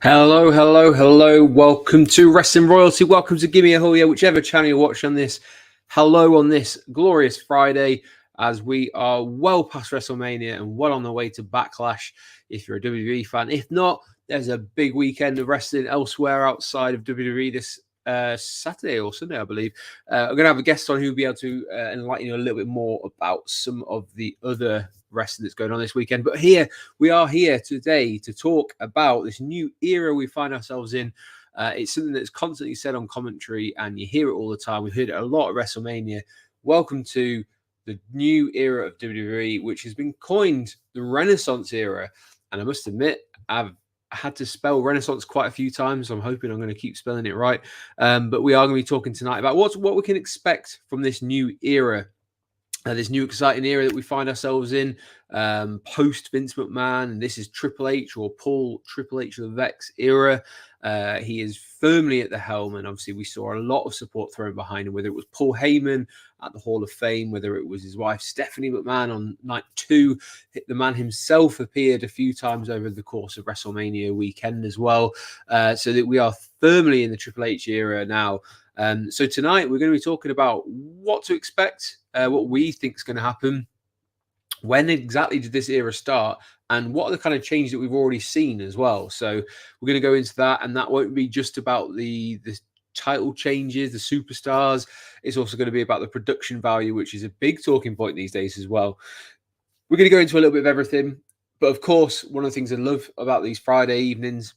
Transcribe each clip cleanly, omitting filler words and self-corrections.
Hello, hello, hello. Welcome to Wrestling Royalty. Welcome to Gimme a Hole, whichever channel you watch on this. Hello on this glorious Friday as we are well past WrestleMania and well on the way to Backlash if you're a WWE fan. If not, there's a big weekend of wrestling elsewhere outside of WWE this Saturday or Sunday, I believe. I'm going to have a guest on who will be able to enlighten you a little bit more about some of the other wrestling that's going on this weekend. But we are here today to talk about this new era we find ourselves in. It's something that's constantly said on commentary, and you hear it all the time. We've heard it a lot at WrestleMania. Welcome to the new era of WWE, which has been coined the Renaissance Era. And I must admit, I've had to spell Renaissance quite a few times. So I'm hoping I'm going to keep spelling it right. But we are going to be talking tonight about what we can expect from this new era. This new exciting era that we find ourselves in post Vince McMahon, and this is Triple H or Paul Triple H Levesque era. He is firmly at the helm, and obviously we saw a lot of support thrown behind him, whether it was Paul Heyman at the Hall of Fame, whether it was his wife Stephanie McMahon on night 2. The man himself appeared a few times over the course of WrestleMania weekend as well, so that we are firmly in the Triple H era now. So tonight we're going to be talking about what to expect, what we think is going to happen, when exactly did this era start, and what are the kind of changes that we've already seen as well. So we're going to go into that, and that won't be just about the title changes, the superstars. It's also going to be about the production value, which is a big talking point these days as well. We're going to go into a little bit of everything, but of course, one of the things I love about these Friday evenings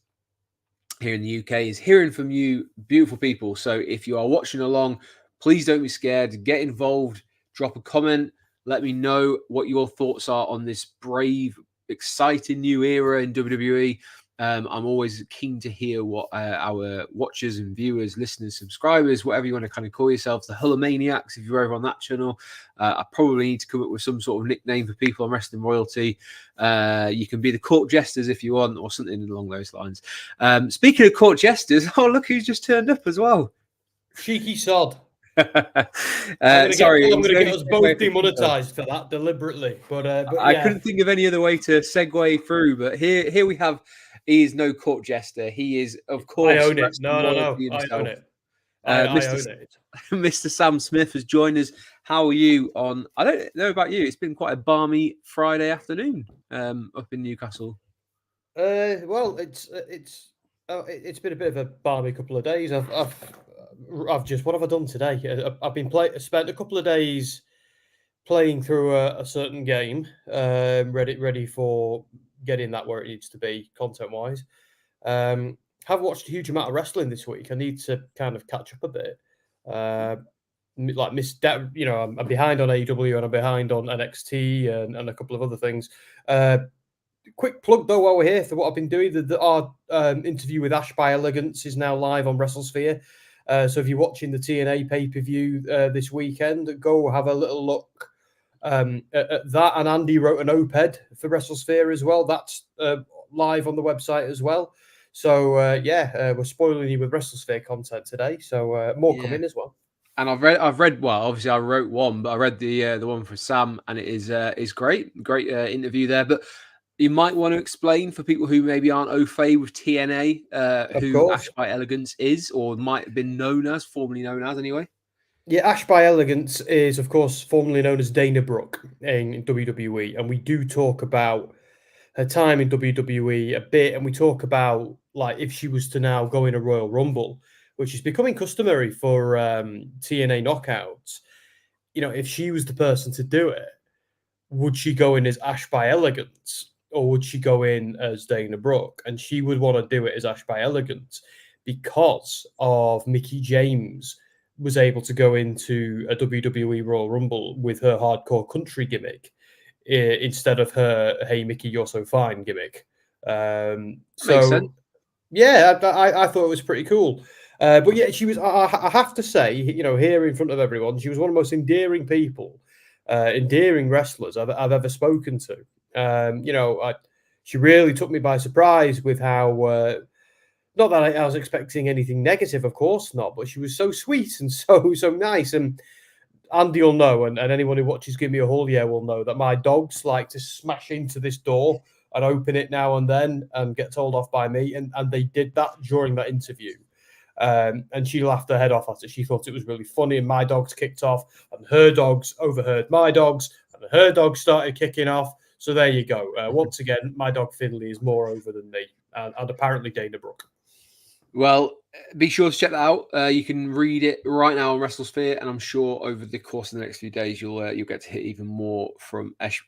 here in the UK is hearing from you beautiful people. So if you are watching along, please don't be scared. Get involved. Drop a comment. Let me know what your thoughts are on this brave, exciting new era in WWE. I'm always keen to hear what our watchers and viewers, listeners, subscribers, whatever you want to kind of call yourselves, the Hullamaniacs, if you're over on that channel. I probably need to come up with some sort of nickname for people on Wrestling Royalty. You can be the court jesters if you want, or something along those lines. Speaking of court jesters, oh, look who's just turned up as well. Cheeky sod. I'm going to get us both demonetized for that deliberately. But I couldn't think of any other way to segue through. But here we have. He is no court jester. He is, of course, I own it. No. I own it. I own it. Mr. Sam Smith has joined us. How are you on? I don't know about you. It's been quite a balmy Friday afternoon up in Newcastle. Well, it's been a bit of a balmy couple of days. I've just, what have I done today? I've spent a couple of days playing through a certain game, ready for getting that where it needs to be content wise. Haven't watched a huge amount of wrestling this week. I need to kind of catch up a bit. I'm behind on AEW and I'm behind on NXT and a couple of other things. Quick plug though while we're here for what I've been doing. Our interview with Ash by Elegance is now live on WrestleSphere. So if you're watching the TNA pay-per-view this weekend, go have a little look at that. And Andy wrote an op-ed for WrestleSphere as well. That's live on the website as well. So we're spoiling you with WrestleSphere content today. So more coming as well. And I've read. Well, obviously I wrote one, but I read the one for Sam, and it is great interview there. But you might want to explain for people who maybe aren't au fait with TNA who Ash by Elegance is, or might have been formerly known as anyway. Yeah, Ash by Elegance is, of course, formerly known as Dana Brooke in WWE. And we do talk about her time in WWE a bit. And we talk about, like, if she was to now go in a Royal Rumble, which is becoming customary for TNA knockouts. You know, if she was the person to do it, would she go in as Ash by Elegance? Or would she go in as Dana Brooke? And she would want to do it as Ash by Elegance because of Mickie James was able to go into a WWE Royal Rumble with her hardcore country gimmick instead of her "Hey Mickie, you're so fine" gimmick. Makes sense. Yeah, I thought it was pretty cool. But yeah, she was. I have to say, you know, here in front of everyone, she was one of the most endearing people, endearing wrestlers I've ever spoken to. She really took me by surprise with how. Not that I was expecting anything negative, of course not, but she was so sweet and so nice. And Andy will know, and anyone who watches Give Me a Haul will know that my dogs like to smash into this door and open it now and then and get told off by me. And they did that during that interview. And she laughed her head off at it. She thought it was really funny, and my dogs kicked off, and her dogs overheard my dogs, and her dogs started kicking off. So there you go. Once again, my dog Finley is more over than me, and apparently Dana Brooke. Well, be sure to check that out. You can read it right now on WrestleSphere, and I'm sure over the course of the next few days you'll get to hit even more from Ash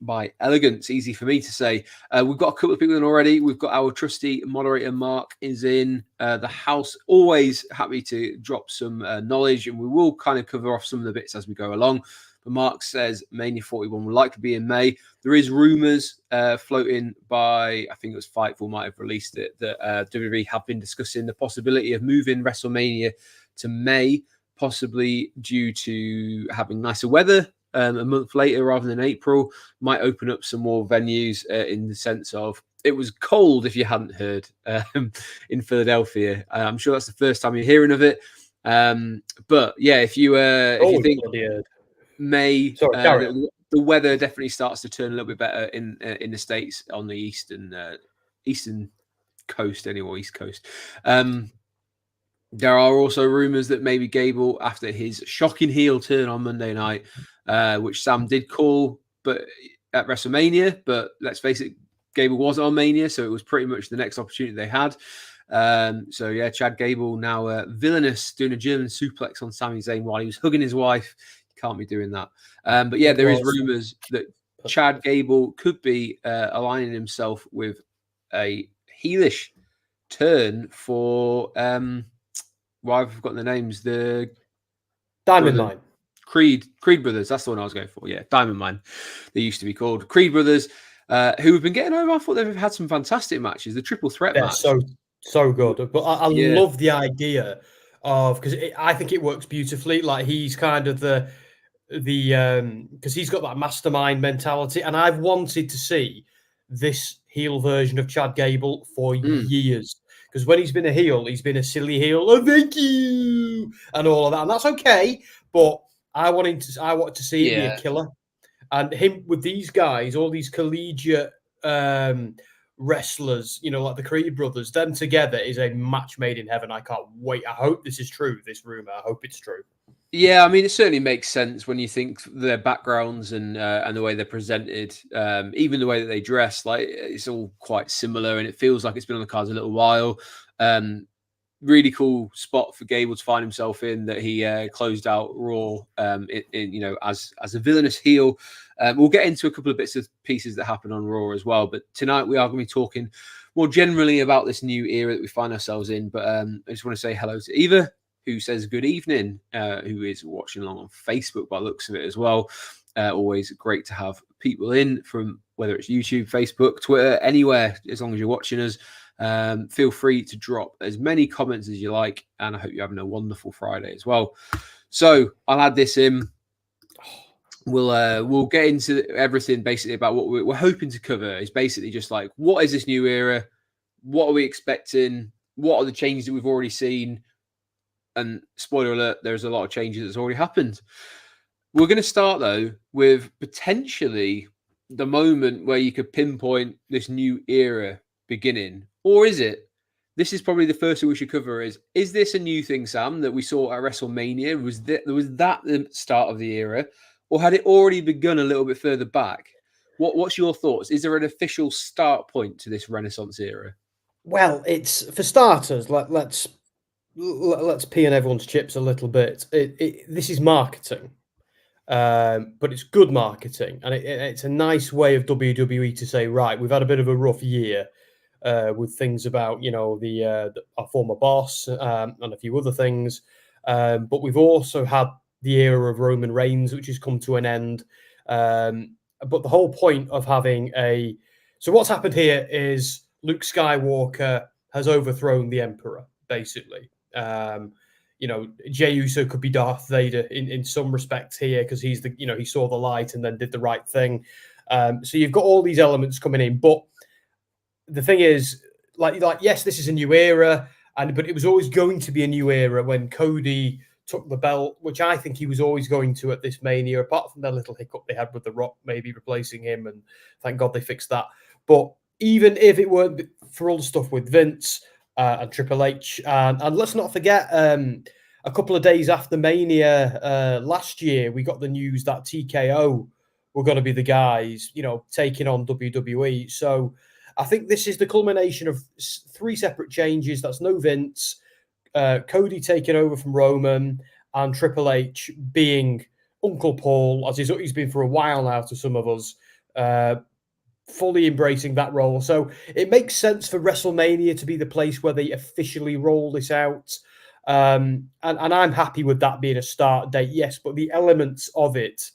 by Elegance. Easy for me to say. We've got a couple of people in already. We've got our trusty moderator Mark is in the house. Always happy to drop some knowledge, and we will kind of cover off some of the bits as we go along. But Mark says Mania 41 will likely be in May. There is rumours floating by, I think it was Fightful might have released it, that WWE have been discussing the possibility of moving WrestleMania to May, possibly due to having nicer weather a month later rather than April. Might open up some more venues in the sense of it was cold, if you hadn't heard, in Philadelphia. I'm sure that's the first time you're hearing of it. But yeah, if you think May, the weather definitely starts to turn a little bit better in the States on the eastern coast, anyway, East Coast. There are also rumors that maybe Gable, after his shocking heel turn on Monday night, which Sam did call, but at WrestleMania, but let's face it, Gable was on Mania, so it was pretty much the next opportunity they had. So yeah, Chad Gable now villainous, doing a German suplex on Sami Zayn while he was hugging his wife. Can't be doing that. But yeah, there is rumors that Chad Gable could be aligning himself with a heelish turn for I've forgotten the names. The Diamond Mine. Creed Brothers. That's the one I was going for. Yeah, Diamond Mine. They used to be called Creed Brothers, who have been getting over. I thought they've had some fantastic matches. The triple threat match. So good. But I love the idea of, because I think it works beautifully. Like, he's kind of the because he's got that mastermind mentality, and I've wanted to see this heel version of Chad Gable for years. Because when he's been a heel, he's been a silly heel. Oh, thank you, and all of that, and that's okay. But I want to see him be a killer, and him with these guys, all these collegiate wrestlers, like the Creed brothers, them together is a match made in heaven. I can't wait. I hope this is true. This rumor. I hope it's true. Yeah, I mean, it certainly makes sense when you think their backgrounds and the way they're presented, even the way that they dress. Like, it's all quite similar, and it feels like it's been on the cards a little while. Really cool spot for Gable to find himself in, that he closed out Raw as a villainous heel. We'll get into a couple of bits of pieces that happen on Raw as well, but tonight we are going to be talking more generally about this new era that we find ourselves in. But I just want to say hello to Eva, who says good evening, who is watching along on Facebook by the looks of it as well. Always great to have people in from whether it's YouTube, Facebook, Twitter, anywhere, as long as you're watching us. Feel free to drop as many comments as you like, and I hope you're having a wonderful Friday as well. So I'll add this in. We'll get into everything basically about what we're hoping to cover. Is basically just like, what is this new era? What are we expecting? What are the changes that we've already seen? And spoiler alert, there's a lot of changes that's already happened. We're going to start, though, with potentially the moment where you could pinpoint this new era beginning. Or is it? This is probably the first thing we should cover. Is this a new thing, Sam, that we saw at WrestleMania? Was that the start of the era? Or had it already begun a little bit further back? What's your thoughts? Is there an official start point to this Renaissance era? Well, it's, for starters, let's pee on everyone's chips a little bit. This is marketing, but it's good marketing, and it's a nice way of WWE to say, right, we've had a bit of a rough year with things about our former boss and a few other things, but we've also had the era of Roman Reigns, which has come to an end. But the whole point of having so what's happened here is Luke Skywalker has overthrown the Emperor, basically. Jey Uso could be Darth Vader in some respects here, because he's he saw the light and then did the right thing. So you've got all these elements coming in, but the thing is, like yes, this is a new era, but it was always going to be a new era when Cody took the belt, which I think he was always going to at this Mania, apart from that little hiccup they had with The Rock maybe replacing him, and thank God they fixed that. But even if it weren't for all the stuff with Vince and Triple H, and let's not forget, a couple of days after Mania last year, we got the news that TKO were going to be the guys, taking on WWE. So I think this is the culmination of 3 separate changes. That's no Vince, Cody taking over from Roman, and Triple H being Uncle Paul, as he's been for a while now to some of us, fully embracing that role. So it makes sense for WrestleMania to be the place where they officially roll this out. And I'm happy with that being a start date, yes, but the elements of it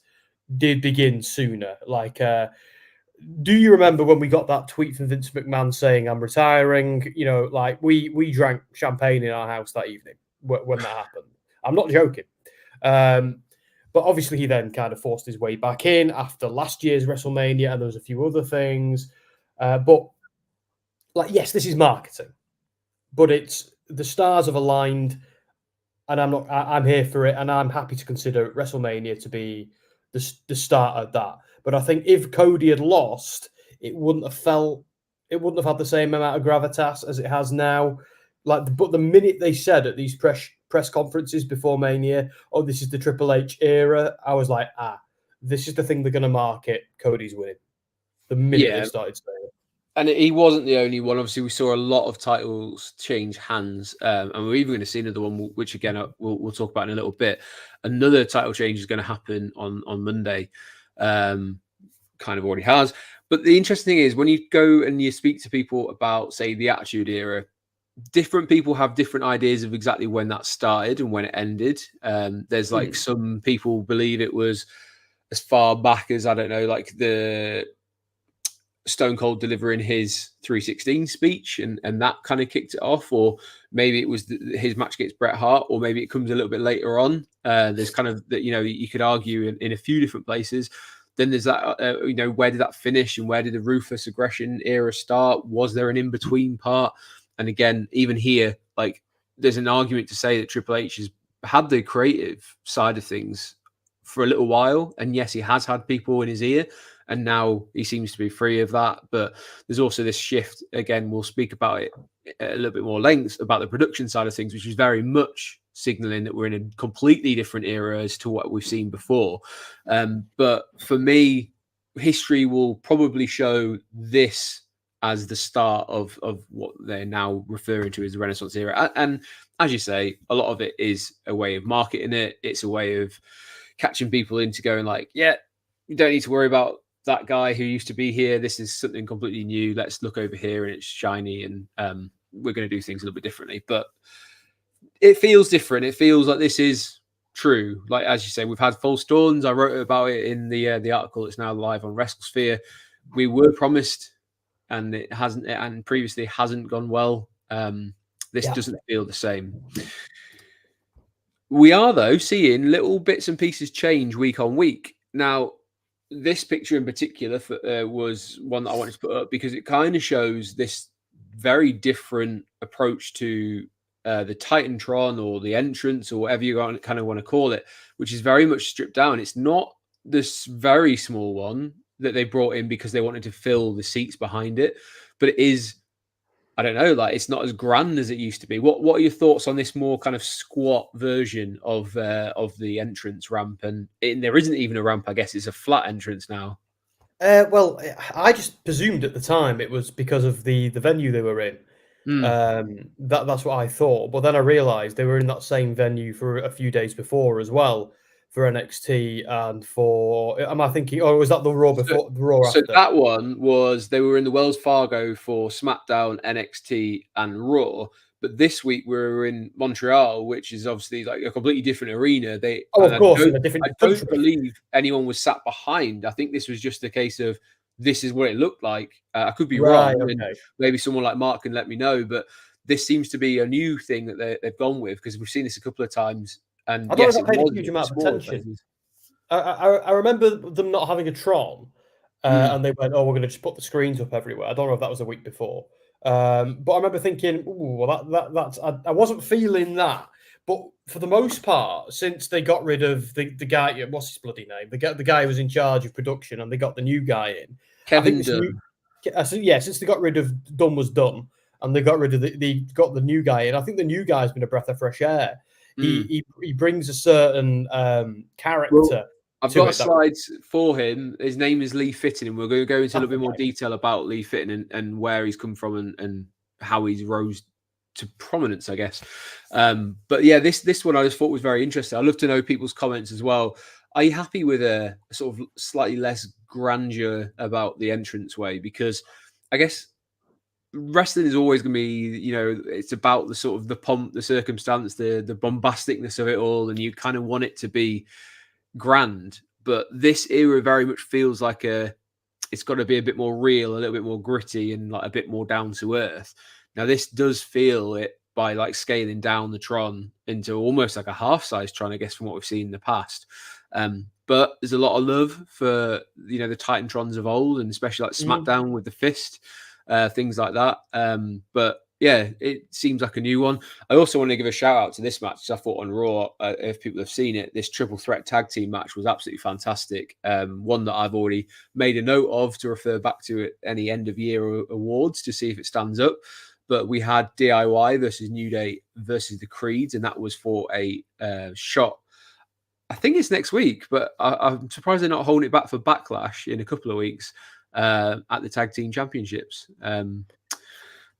did begin sooner. Like, do you remember when we got that tweet from Vince McMahon saying, I'm retiring? Like we drank champagne in our house that evening when that happened. I'm not joking. But obviously, he then kind of forced his way back in after last year's WrestleMania, and there was a few other things. But yes, this is marketing, but it's the stars have aligned, and I'm here for it, and I'm happy to consider WrestleMania to be the start of that. But I think if Cody had lost, it wouldn't have had the same amount of gravitas as it has now. But the minute they said at these press conferences before Mania, oh, this is the Triple H era, I was like, this is the thing they're going to market. Cody's winning. The minute they started saying it. And he wasn't the only one. Obviously, we saw a lot of titles change hands, and we're even going to see another one, which again we'll talk about in a little bit. Another title change is going to happen on Monday. Kind of already has. But the interesting thing is when you go and you speak to people about, say, the Attitude Era, different people have different ideas of exactly when that started and when it ended. There's like some people believe it was as far back as, I don't know, like the Stone Cold delivering his 316 speech and that kind of kicked it off, or maybe it was his match against Bret Hart, or maybe it comes a little bit later on. There's kind of that, you could argue in a few different places. Then there's that, where did that finish and where did the Ruthless Aggression Era start? Was there an in-between part? And again, even here, like there's an argument to say that Triple H has had the creative side of things for a little while. And yes, he has had people in his ear, and now he seems to be free of that. But there's also this shift. Again, we'll speak about it at a little bit more length about the production side of things, which is very much signaling that we're in a completely different era as to what we've seen before. But for me, history will probably show this as the start of what they're now referring to as the Renaissance Era. And as you say, a lot of it is a way of marketing it. It's a way of catching people into going like, yeah, you don't need to worry about that guy who used to be here. This is something completely new. Let's look over here and it's shiny, and we're going to do things a little bit differently. But it feels different. It feels like this is true. Like, as you say, we've had false dawns. I wrote about it in the article that's now live on WrestleSphere. We were promised, and it hasn't, and previously hasn't gone well. This doesn't feel the same. We are, though, seeing little bits and pieces change week on week. Now, this picture in particular was one that I wanted to put up because it kind of shows this very different approach to the Titantron or the entrance or whatever you kind of want to call it, which is very much stripped down. It's not this very small one that they brought in because they wanted to fill the seats behind it, but it is, I don't know, like it's not as grand as it used to be. What are your thoughts on this more kind of squat version of the entrance ramp? And there isn't even a ramp, I guess. It's a flat entrance now. Well, I just presumed at the time it was because of the venue they were in. That's what I thought. But then I realised they were in that same venue for a few days before as well, for NXT and for. Am I thinking? Oh, was that the Raw before? The Raw after? So that one was they were in the Wells Fargo for SmackDown, NXT, and Raw. But this week we were in Montreal, which is obviously like a completely different arena. Of course, I don't believe anyone was sat behind. I think this was just a case of this is what it looked like. I could be wrong. Okay. And maybe someone like Mark can let me know. But this seems to be a new thing that they've gone with because we've seen this a couple of times. And I don't know if that paid a huge amount of attention. I remember them not having a Tron, and they went, "Oh, we're going to just put the screens up everywhere." I don't know if that was a week before, but I remember thinking, "Ooh, well, that's." I wasn't feeling that, but for the most part, since they got rid of the guy, what's his bloody name? The guy who was in charge of production, and they got the new guy in. Kevin Dunn. since they got rid of Done Was Done, and they got rid of they got the new guy, and I think the new guy's been a breath of fresh air. He brings a certain character. Well, I've got it, slides for him. His name is Lee Fitton, and we're going to go into a little bit more detail about Lee Fitton and where he's come from and how he's rose to prominence, I guess. But yeah, this one I just thought was very interesting. I'd love to know people's comments as well. Are you happy with a sort of slightly less grandeur about the entranceway? Because I guess wrestling is always going to be, it's about the sort of the pomp, the circumstance, the bombasticness of it all, and you kind of want it to be grand. But this era very much feels like it's got to be a bit more real, a little bit more gritty, and like a bit more down to earth. Now, this does feel it by like scaling down the Tron into almost like a half-size Tron, I guess, from what we've seen in the past. But there's a lot of love for, the Titantrons of old, and especially like SmackDown with the fist, things like that. But yeah, it seems like a new one. I also want to give a shout out to this match, because I thought on Raw, if people have seen it, this triple threat tag team match was absolutely fantastic. One that I've already made a note of to refer back to at any end of year awards to see if it stands up. But we had DIY versus New Day versus the Creeds, and that was for a shot. I think it's next week, but I'm surprised they're not holding it back for Backlash in a couple of weeks at the Tag Team Championships.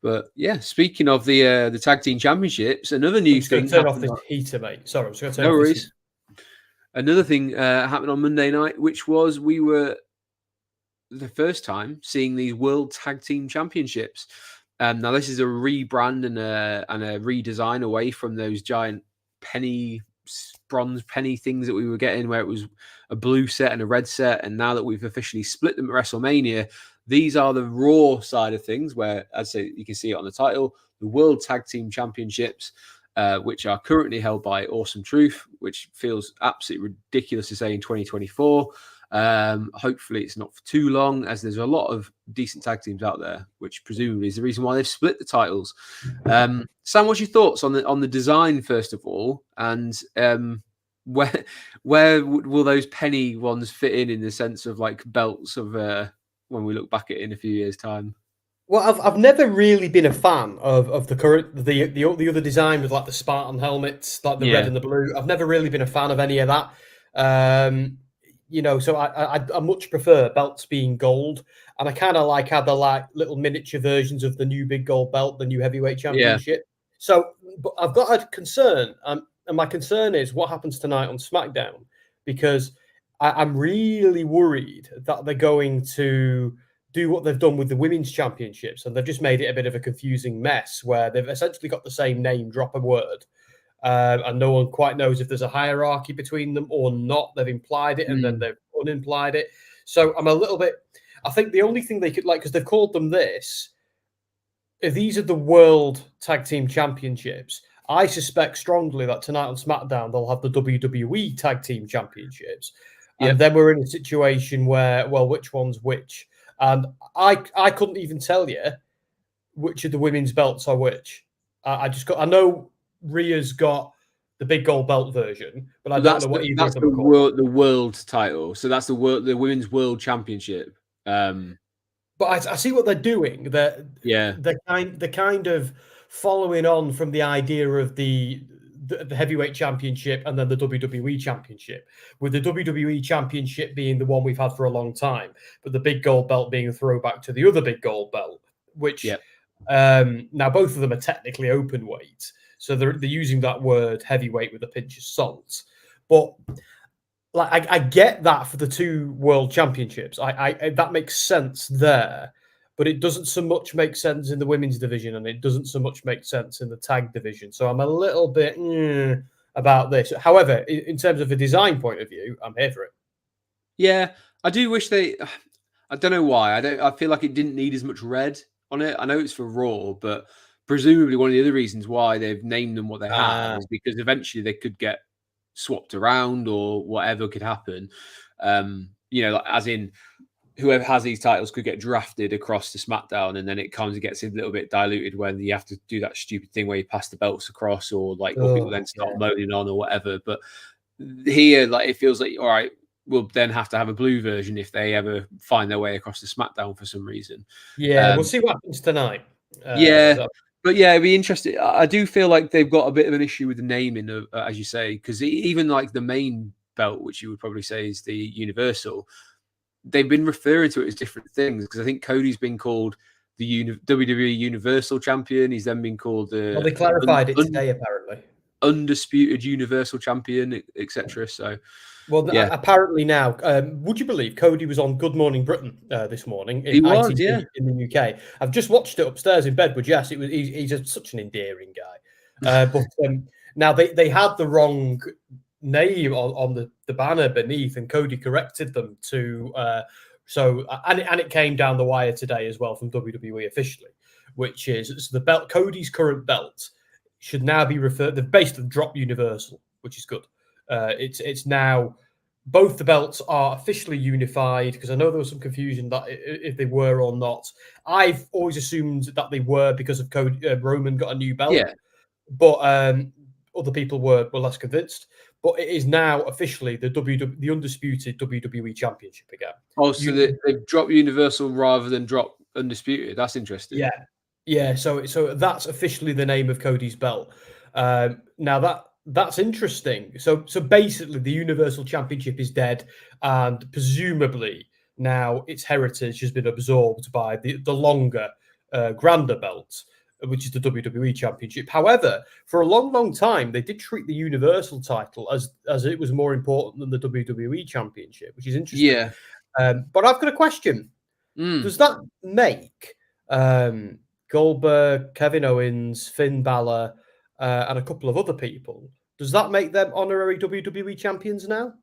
But yeah, speaking of the Tag Team Championships, another new thing. Turn off this heater, mate. Sorry, I'm just going to turn off this heater. Another thing happened on Monday night, which was we were the first time seeing these World Tag Team Championships. Now, this is a rebrand and a redesign away from those giant bronze penny things that we were getting, where it was a blue set and a red set. And now that we've officially split them at WrestleMania, these are the Raw side of things, where, as I say, you can see it on the title, the World Tag Team Championships, which are currently held by Awesome Truth, which feels absolutely ridiculous to say in 2024. Hopefully it's not for too long, as there's a lot of decent tag teams out there, which presumably is the reason why they've split the titles. Sam, what's your thoughts on the design first of all, and where will those penny ones fit in the sense of like belts of when we look back at it in a few years' time? Well, I've never really been a fan of the current the other design with like the Spartan helmets, like the red and the blue. I've never really been a fan of any of that. So I much prefer belts being gold, and I kind of like how they're like little miniature versions of the new big gold belt, the new heavyweight championship. Yeah. So, but I've got a concern, and my concern is what happens tonight on SmackDown, because I'm really worried that they're going to do what they've done with the women's championships, and they've just made it a bit of a confusing mess where they've essentially got the same name, drop a word. And no one quite knows if there's a hierarchy between them or not. They've implied it and then they've unimplied it. So I'm a little bit, I think the only thing they could, like, because they've called them this, if these are the World Tag Team Championships, I suspect strongly that tonight on SmackDown, they'll have the WWE Tag Team Championships. And then we're in a situation where, well, which one's which? And I couldn't even tell you which of the women's belts are which. I know Rhea's got the big gold belt version, but I don't know what either of them are called. The world title. So that's the women's world championship. But I see what they're doing. They're kind of following on from the idea of the heavyweight championship and then the WWE championship, with the WWE championship being the one we've had for a long time, but the big gold belt being a throwback to the other big gold belt, which now both of them are technically open weight. So they're using that word heavyweight with a pinch of salt. But like I get that for the two world championships. I that makes sense there. But it doesn't so much make sense in the women's division, and it doesn't so much make sense in the tag division. So I'm a little bit about this. However, in terms of a design point of view, I'm here for it. Yeah, I do wish they... I don't know why. I feel like it didn't need as much red on it. I know it's for Raw, but presumably one of the other reasons why they've named them what they have is because eventually they could get swapped around or whatever could happen. Like, as in whoever has these titles could get drafted across to SmackDown, and then it kind of gets a little bit diluted when you have to do that stupid thing where you pass the belts across, or like or people then start moaning on or whatever. But here, like, it feels like, all right, will then have to have a blue version if they ever find their way across the SmackDown for some reason. Yeah, we'll see what happens tonight. But yeah, it'd be interesting. I do feel like they've got a bit of an issue with the naming of, as you say, because even like the main belt, which you would probably say is the Universal, they've been referring to it as different things. Because I think Cody's been called the WWE Universal Champion. He's then been called the. Well, they clarified it today, apparently. Undisputed Universal Champion, etc. So, well, apparently now, would you believe Cody was on Good Morning Britain this morning in ITV in the UK? I've just watched it upstairs in bed, but yes, it was. He's such an endearing guy. But now they had the wrong name on the banner beneath, and Cody corrected them to. And it came down the wire today as well from WWE officially, which is the belt. Cody's current belt should now be referred. They've basically dropped Universal, which is good. It's now both the belts are officially unified, because I know there was some confusion that if they were or not. I've always assumed that they were because of Roman got a new belt, but other people were less convinced. But it is now officially the undisputed WWE Championship again. Oh, so they've dropped Universal rather than drop Undisputed. That's interesting. Yeah. So that's officially the name of Cody's belt. Now that's interesting. So basically, the Universal Championship is dead, and presumably now its heritage has been absorbed by the longer, grander belt, which is the WWE Championship. However, for a long, long time, they did treat the Universal title as it was more important than the WWE Championship, which is interesting. Yeah. But I've got a question. Does that make Goldberg, Kevin Owens, Finn Balor, and a couple of other people, does that make them honorary WWE champions now?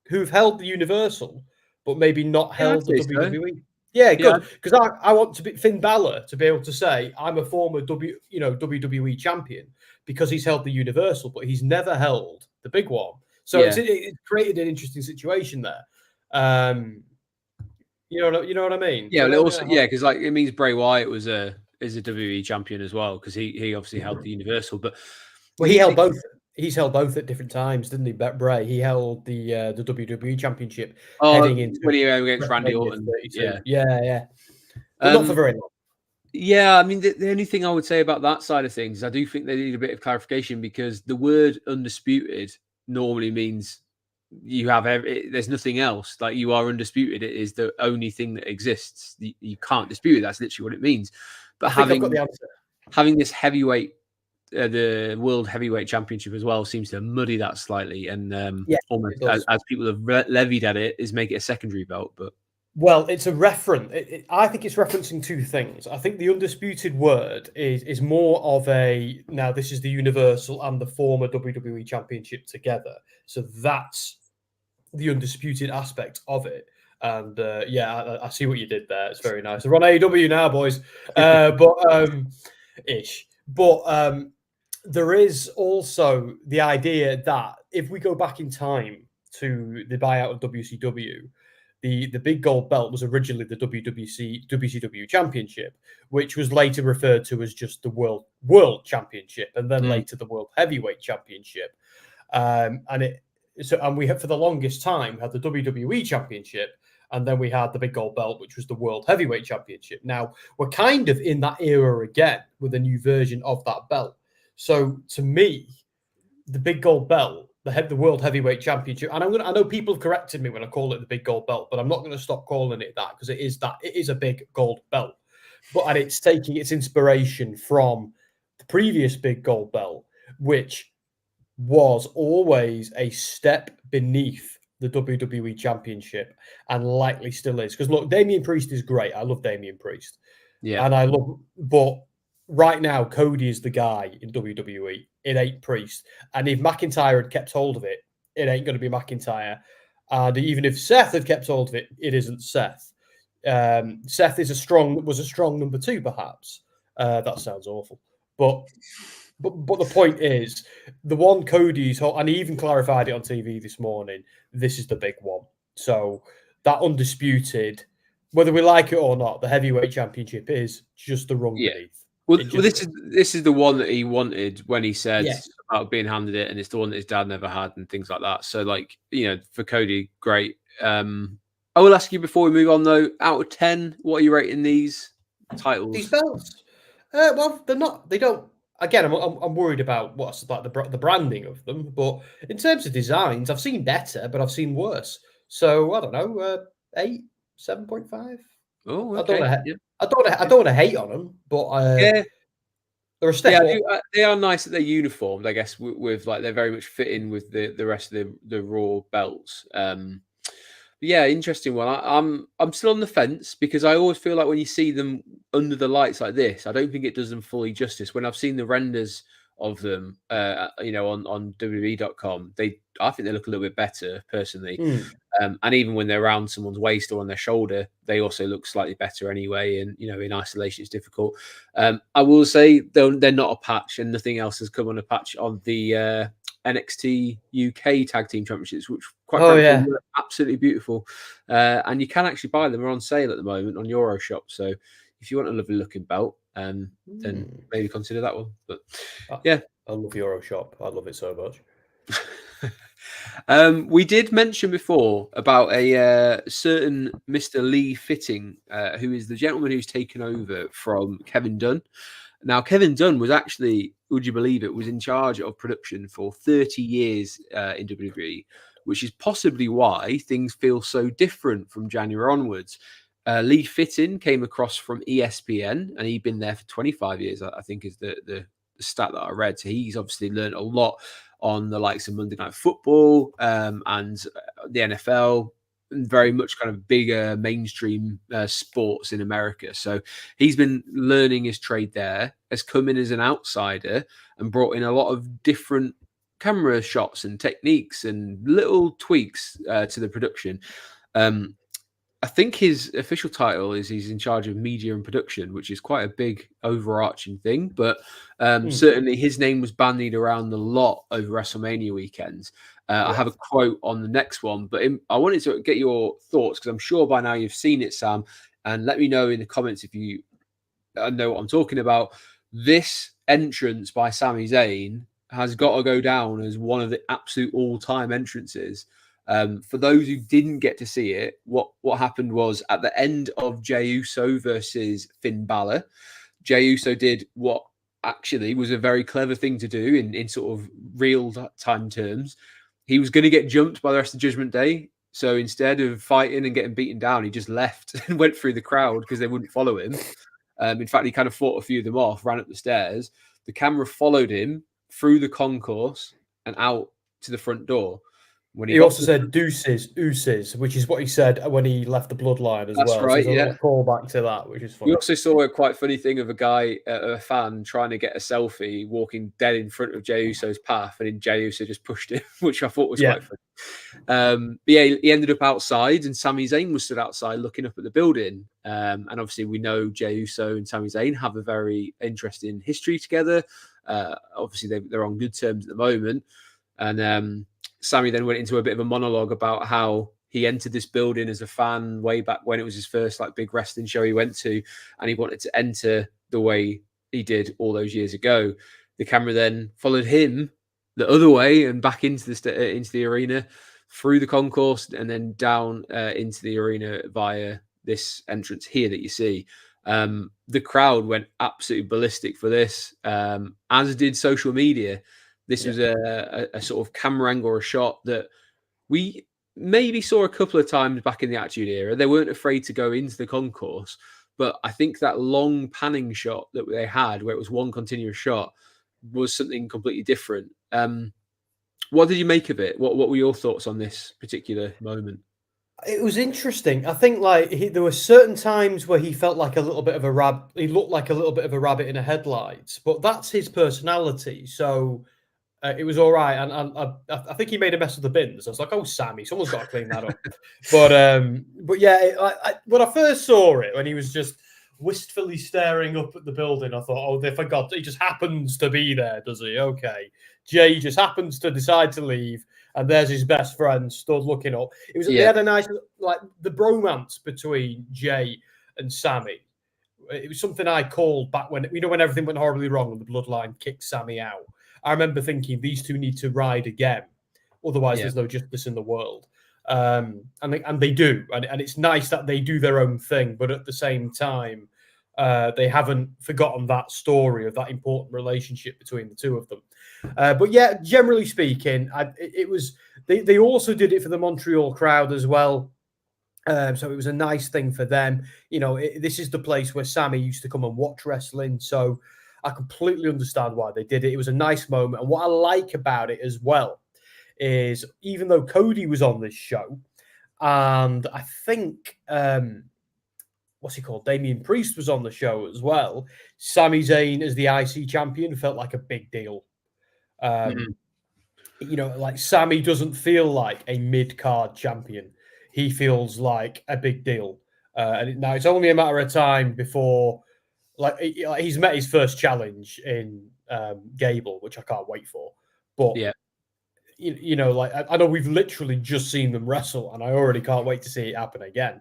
Who've held the Universal, but maybe not held the WWE? So. Yeah, good. Because I want to be Finn Balor to be able to say, I'm a former WWE champion, because he's held the Universal, but he's never held the big one. So it created an interesting situation there. You know what I mean? Yeah, because like it means Bray Wyatt is a WWE champion as well, because he obviously held the Universal, but he held both. He's held both at different times, didn't he? Bray, he held the WWE Championship heading into when he went against Randy Orton. Yeah. But not for very long. Yeah, I mean, the only thing I would say about that side of things, I do think they need a bit of clarification, because the word undisputed normally means you have there's nothing else. Like, you are undisputed. It is the only thing that exists. You can't dispute it. That's literally what it means. But I've got the answer. Having this heavyweight, the World Heavyweight Championship as well, seems to muddy that slightly, and almost as people have levied at it, is make it a secondary belt. But well, it's a reference. I think it's referencing two things. I think the undisputed word is more of a, now this is the Universal and the former WWE Championship together. So that's the undisputed aspect of it. And I see what you did there. It's very nice. We're on AEW now, boys. But there is also the idea that if we go back in time to the buyout of WCW, the big gold belt was originally the WCW Championship, which was later referred to as just the World Championship, and then later the World Heavyweight Championship. And we have, for the longest time, had the WWE Championship, and then we had the big gold belt, which was the World Heavyweight Championship. Now we're kind of in that era again with a new version of that belt. So to me, the big gold belt, the World Heavyweight Championship, and I know people have corrected me when I call it the big gold belt, but I'm not going to stop calling it that, because it is a big gold belt. And it's taking its inspiration from the previous big gold belt, which was always a step beneath the WWE Championship, and likely still is. Because look, Damian Priest is great. I love Damian Priest. Yeah. And but right now, Cody is the guy in WWE. It ain't Priest. And if McIntyre had kept hold of it, it ain't going to be McIntyre. And even if Seth had kept hold of it, it isn't Seth. Seth was a strong number two, perhaps. That sounds awful. But the point is, the one Cody's, and he even clarified it on TV this morning, this is the big one. So that undisputed, whether we like it or not, the heavyweight championship is just the rung beneath. Well, this is the one that he wanted when he said Yes. about being handed it, and it's the one that his dad never had, and things like that. So, like, for Cody, great. I will ask you before we move on, though. Out of 10, what are you rating these titles? These belts. Well, they're not. They don't. Again, I'm worried about what's like the branding of them. But in terms of designs, I've seen better, but I've seen worse. So I don't know. 8, 7.5. Oh, okay. I don't want to hate on them, but they're a step up. They are nice that they're uniformed. I guess with like they're very much fit in with the rest of the Raw belts. Yeah, interesting one. I'm still on the fence because I always feel like when you see them under the lights like this, I don't think it does them fully justice. When I've seen the renders of them, on WWE.com, I think they look a little bit better personally. And even when they're around someone's waist or on their shoulder, they also look slightly better anyway. And in isolation, it's difficult. I will say they're not a patch, and nothing else has come on a patch on the NXT UK Tag Team Championships, which quite frankly were absolutely beautiful. And you can actually buy them. They're on sale at the moment on Euroshop. So if you want a lovely looking belt, then maybe consider that one. But yeah, I love Euroshop. I love it so much. We did mention before about a certain Mr. Lee Fitting, who is the gentleman who's taken over from Kevin Dunn. Now, Kevin Dunn was actually, would you believe it, was in charge of production for 30 years in WWE, which is possibly why things feel so different from January onwards. Lee Fitting came across from ESPN, and he'd been there for 25 years, I think is the stat that I read. So he's obviously learned a lot on the likes of Monday Night Football and the NFL, and very much kind of bigger mainstream sports in America. So he's been learning his trade there, has come in as an outsider and brought in a lot of different camera shots and techniques and little tweaks to the production. I think his official title is he's in charge of media and production, which is quite a big overarching thing. But certainly his name was bandied around a lot over WrestleMania weekends. I have a quote on the next one, but I wanted to get your thoughts because I'm sure by now you've seen it, Sam. And let me know in the comments if you know what I'm talking about. This entrance by Sami Zayn has got to go down as one of the absolute all-time entrances. For those who didn't get to see it, what happened was at the end of Jey Uso versus Finn Balor, Jey Uso did what actually was a very clever thing to do in sort of real time terms. He was going to get jumped by the rest of Judgment Day. So instead of fighting and getting beaten down, he just left and went through the crowd because they wouldn't follow him. In fact, he kind of fought a few of them off, ran up the stairs. The camera followed him through the concourse and out to the front door. When he also said deuces, which is what he said when he left the bloodline as well. That's right, so there's a little callback to that, which is funny. We also saw a quite funny thing of a guy, a fan, trying to get a selfie, walking dead in front of Jey Uso's path, and then Jey Uso just pushed him, which I thought was quite funny. But yeah, he ended up outside, and Sami Zayn was stood outside looking up at the building. And obviously, we know Jey Uso and Sami Zayn have a very interesting history together. Obviously, they're on good terms at the moment, and Sami then went into a bit of a monologue about how he entered this building as a fan way back when it was his first big wrestling show he went to, and he wanted to enter the way he did all those years ago. The camera then followed him the other way and back into the arena, through the concourse, and then down into the arena via this entrance here that you see. The crowd went absolutely ballistic for this, as did social media. This was a sort of camera angle or a shot that we maybe saw a couple of times back in the Attitude Era. They weren't afraid to go into the concourse, but I think that long panning shot that they had, where it was one continuous shot, was something completely different. What did you make of it? What were your thoughts on this particular moment? It was interesting. I think there were certain times where he felt like a little bit of a rabbit. He looked like a little bit of a rabbit in a headlights, but that's his personality. So it was all right. And I think he made a mess of the bins. I was like, oh, Sammy, someone's got to clean that up. But yeah, when I first saw it, when he was just wistfully staring up at the building, I thought, oh, they forgot. He just happens to be there, does he? Okay. Jay just happens to decide to leave, and there's his best friend stood looking up. They had a nice, the bromance between Jay and Sammy It was something I called back when when everything went horribly wrong and the Bloodline kicked Sami out. I remember thinking these two need to ride again, otherwise there's no justice in the world. And they do, and it's nice that they do their own thing, but at the same time, they haven't forgotten that story of that important relationship between the two of them. But yeah, generally speaking, it was they also did it for the Montreal crowd as well. So it was a nice thing for them. This is the place where Sami used to come and watch wrestling. So I completely understand why they did it. It was a nice moment. And what I like about it as well is even though Cody was on this show, and I think what's he called? Damian Priest was on the show as well. Sami Zayn as the IC champion felt like a big deal. Like Sami doesn't feel like a mid-card champion. He feels like a big deal. And now it's only a matter of time before he's met his first challenge in Gable, which I can't wait for. But yeah. I know we've literally just seen them wrestle, and I already can't wait to see it happen again.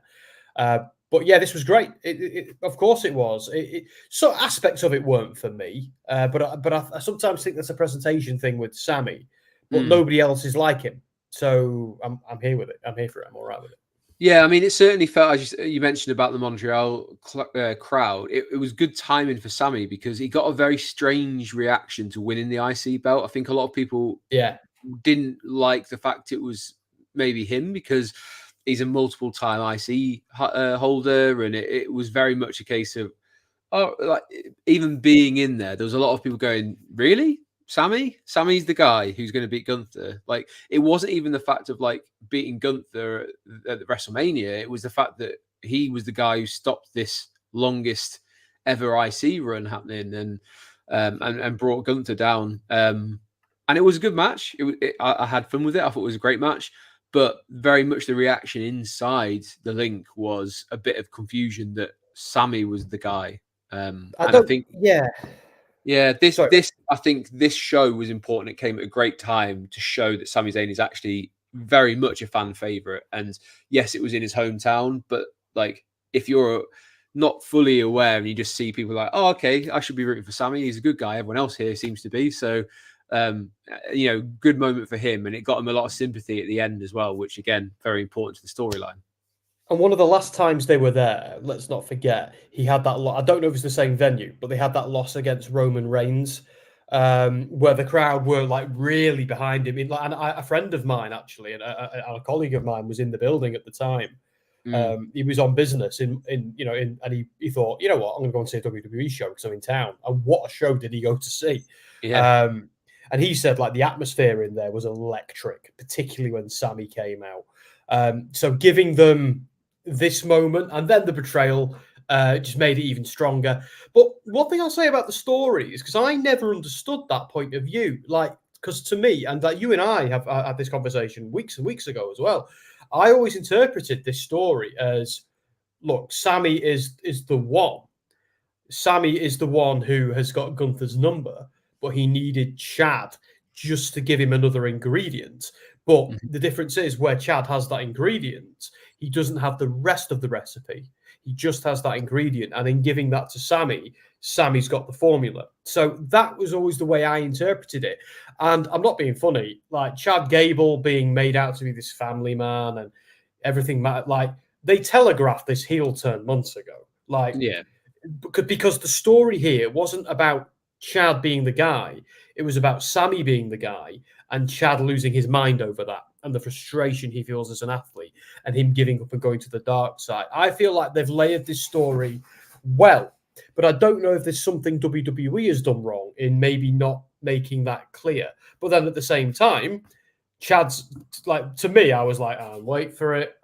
But yeah, this was great. Of course it was. So aspects of it weren't for me, but I sometimes think that's a presentation thing with Sami, but nobody else is like him. So I'm here with it. I'm here for it. I'm all right with it. Yeah, I mean, it certainly felt, as you mentioned about the Montreal crowd, it was good timing for Sami because he got a very strange reaction to winning the IC belt. I think a lot of people didn't like the fact it was maybe him because he's a multiple-time IC holder, and it was very much a case of, even being in there was a lot of people going, really? Sammy's the guy who's going to beat Gunther. Like, it wasn't even the fact of beating Gunther at WrestleMania. It was the fact that he was the guy who stopped this longest ever IC run happening and brought Gunther down. And it was a good match. I had fun with it. I thought it was a great match, but very much the reaction inside the link was a bit of confusion that Sami was the guy. I think this show was important. It came at a great time to show that Sami Zayn is actually very much a fan favorite. And yes, it was in his hometown, but if you're not fully aware and you just see people like, oh, okay, I should be rooting for Sami. He's a good guy. Everyone else here seems to be. So, good moment for him. And it got him a lot of sympathy at the end as well, which again, very important to the storyline. And one of the last times they were there, let's not forget, he had that loss. I don't know if it's the same venue, but they had that loss against Roman Reigns, where the crowd were really behind him. A friend of mine, actually, and a colleague of mine was in the building at the time. He was on business and he thought, you know what, I'm going to go and see a WWE show because I'm in town. And what a show did he go to see? Yeah. And he said the atmosphere in there was electric, particularly when Sami came out. So giving them this moment and then the betrayal just made it even stronger. But one thing I'll say about the story is because I never understood that point of view. Because to me, and you and I have had this conversation weeks and weeks ago as well, I always interpreted this story as, look, Sami is the one. Sami is the one who has got Gunther's number, but he needed Chad just to give him another ingredient. But the difference is where Chad has that ingredient, he doesn't have the rest of the recipe. He just has that ingredient. And in giving that to Sami, Sami's got the formula. So that was always the way I interpreted it. And I'm not being funny. Chad Gable being made out to be this family man and everything, they telegraphed this heel turn months ago. Because the story here wasn't about Chad being the guy. It was about Sami being the guy and Chad losing his mind over that and the frustration he feels as an athlete and him giving up and going to the dark side. I feel like they've layered this story well, but I don't know if there's something WWE has done wrong in maybe not making that clear. But then at the same time, Chad's to me, I was wait for it.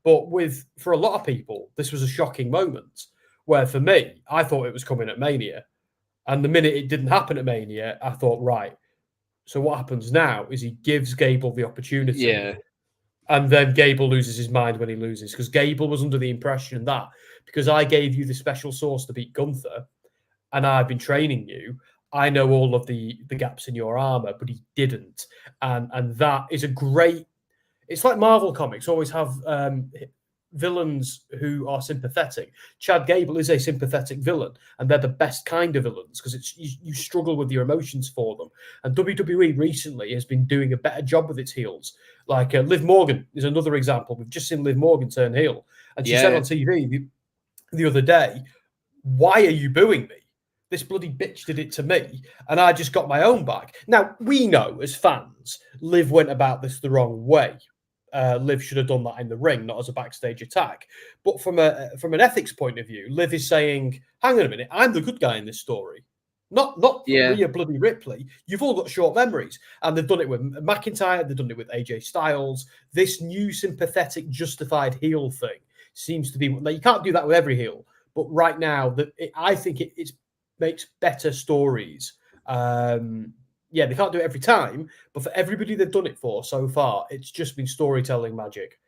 But for a lot of people, this was a shocking moment where for me, I thought it was coming at Mania. And the minute it didn't happen at Mania, I thought, right, so what happens now is he gives Gable the opportunity. Yeah. And then Gable loses his mind when he loses. Because Gable was under the impression that because I gave you the special sauce to beat Gunther and I've been training you, I know all of the gaps in your armor, but he didn't. And that is a great... It's like Marvel comics always have villains who are sympathetic. Chad Gable is a sympathetic villain, and they're the best kind of villains because it's you struggle with your emotions for them. And WWE recently has been doing a better job with its heels. Like Liv Morgan is another example. We've just seen Liv Morgan turn heel, and she said on TV the other day, "Why are you booing me? This bloody bitch did it to me, and I just got my own back." Now, we know as fans, Liv went about this the wrong way. Liv should have done that in the ring, not as a backstage attack. But from an ethics point of view, Liv is saying, "Hang on a minute, I'm the good guy in this story, not Rhea bloody Ripley. You've all got short memories." And they've done it with McIntyre, they've done it with AJ Styles. This new sympathetic, justified heel thing seems to be. Now, you can't do that with every heel, but right now, I think it makes better stories. They can't do it every time, but for everybody they've done it for so far, it's just been storytelling magic.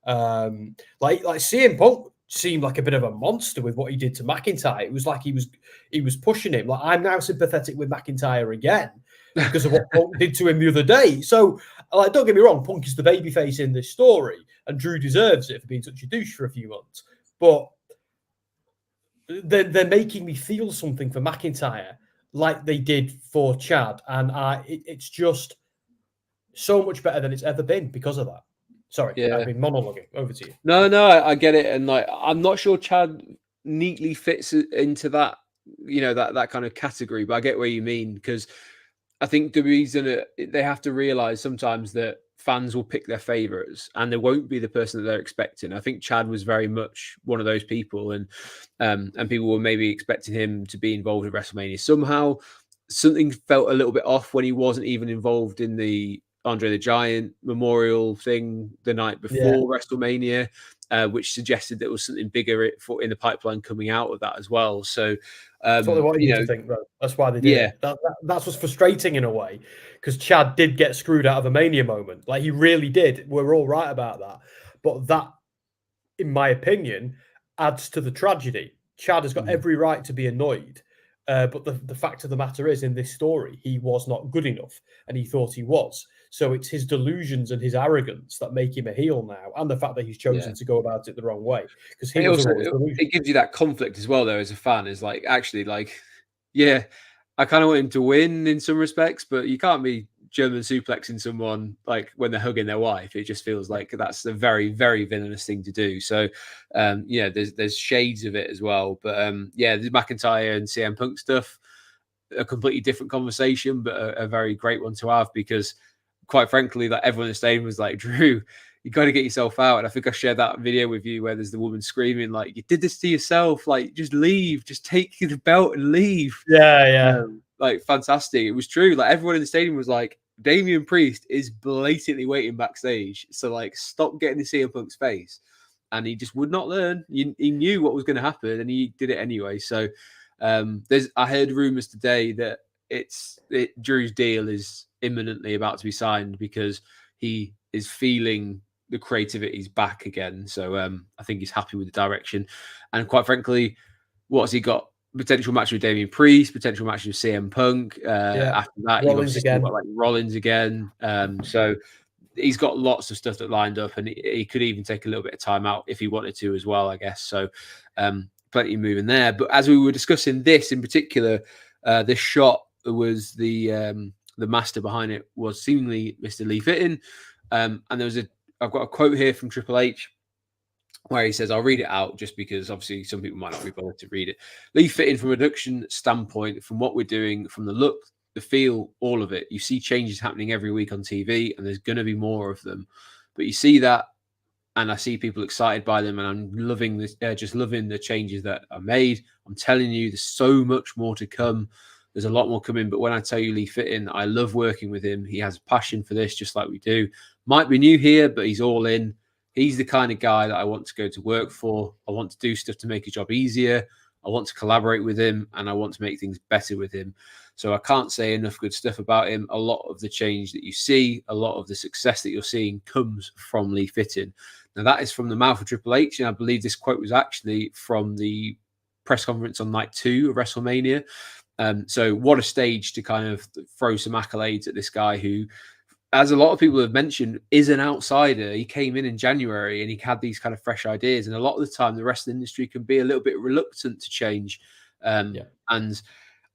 Like CM Punk seemed like a bit of a monster with what he did to McIntyre. It was like he was pushing him. Like, I'm now sympathetic with McIntyre again because of what Punk did to him the other day. So, like, don't get me wrong, Punk is the babyface in this story, and Drew deserves it for being such a douche for a few months. But they're making me feel something for McIntyre, like they did for Chad, and it's just so much better than it's ever been because of that. Sorry, I've been monologuing. Over to you. No, I get it, and like I'm not sure Chad neatly fits into that, that kind of category, but I get what you mean, because I think WWE's they have to realize sometimes that fans will pick their favorites, and they won't be the person that they're expecting. I think Chad was very much one of those people, and people were maybe expecting him to be involved in WrestleMania somehow. Something felt a little bit off when he wasn't even involved in the Andre the Giant memorial thing the night before WrestleMania, which suggested there was something bigger in the pipeline coming out of that as well. So that's what they wanted you to think, though. That's why they did it. That's what's frustrating in a way, because Chad did get screwed out of a Mania moment. Like, he really did. We're all right about that. But that, in my opinion, adds to the tragedy. Chad has got every right to be annoyed. But the fact of the matter is, in this story, he was not good enough, and he thought he was. So it's his delusions and his arrogance that make him a heel now, and the fact that he's chosen to go about it the wrong way. Because it gives you that conflict as well, though, as a fan. Is like, actually, like, I kind of want him to win in some respects, but you can't be German suplexing someone like when they're hugging their wife. It just feels like that's a very, very villainous thing to do. So, there's shades of it as well. But the McIntyre and CM Punk stuff, a completely different conversation, but a very great one to have, because, quite frankly, like, everyone in the stadium was like, "Drew, you got to get yourself out." And I think I shared that video with you where there's the woman screaming, like, "You did this to yourself. Like, just leave. Just take the belt and leave." Like, fantastic. It was true. Like, everyone in the stadium was like, Damian Priest is blatantly waiting backstage. So, like, stop getting to CM Punk's face. And he just would not learn. He knew what was going to happen, and he did it anyway. So, I heard rumors today that Drew's deal is imminently about to be signed, because he is feeling the creativity's back again. So I think he's happy with the direction. And quite frankly, what's he got? Potential match with Damian Priest, potential match with CM Punk. After that, Rollins again. Got, like, Rollins again. So he's got lots of stuff that lined up, and he could even take a little bit of time out if he wanted to as well, I guess. So plenty moving there. But as we were discussing this in particular, this shot was the master behind it was seemingly Mr. Lee Fitting. And I've got a quote here from Triple H where he says, I'll read it out just because obviously some people might not be bothered to read it. Lee Fitting, from a production standpoint, from what we're doing, from the look, the feel, all of it, you see changes happening every week on TV, and there's going to be more of them. But you see that, and I see people excited by them, and I'm loving this, just loving the changes that are made. I'm telling you, there's so much more to come. There's a lot more coming. But when I tell you Lee Fitting, I love working with him. He has a passion for this, just like we do. Might be new here, but he's all in. He's the kind of guy that I want to go to work for. I want to do stuff to make his job easier. I want to collaborate with him, and I want to make things better with him. So I can't say enough good stuff about him. A lot of the change that you see, a lot of the success that you're seeing comes from Lee Fitting. Now, that is from the mouth of Triple H, and I believe this quote was actually from the press conference on night 2 of WrestleMania. So what a stage to kind of throw some accolades at this guy who, as a lot of people have mentioned, is an outsider. He came in January and he had these kind of fresh ideas. And a lot of the time, the rest of the industry can be a little bit reluctant to change. And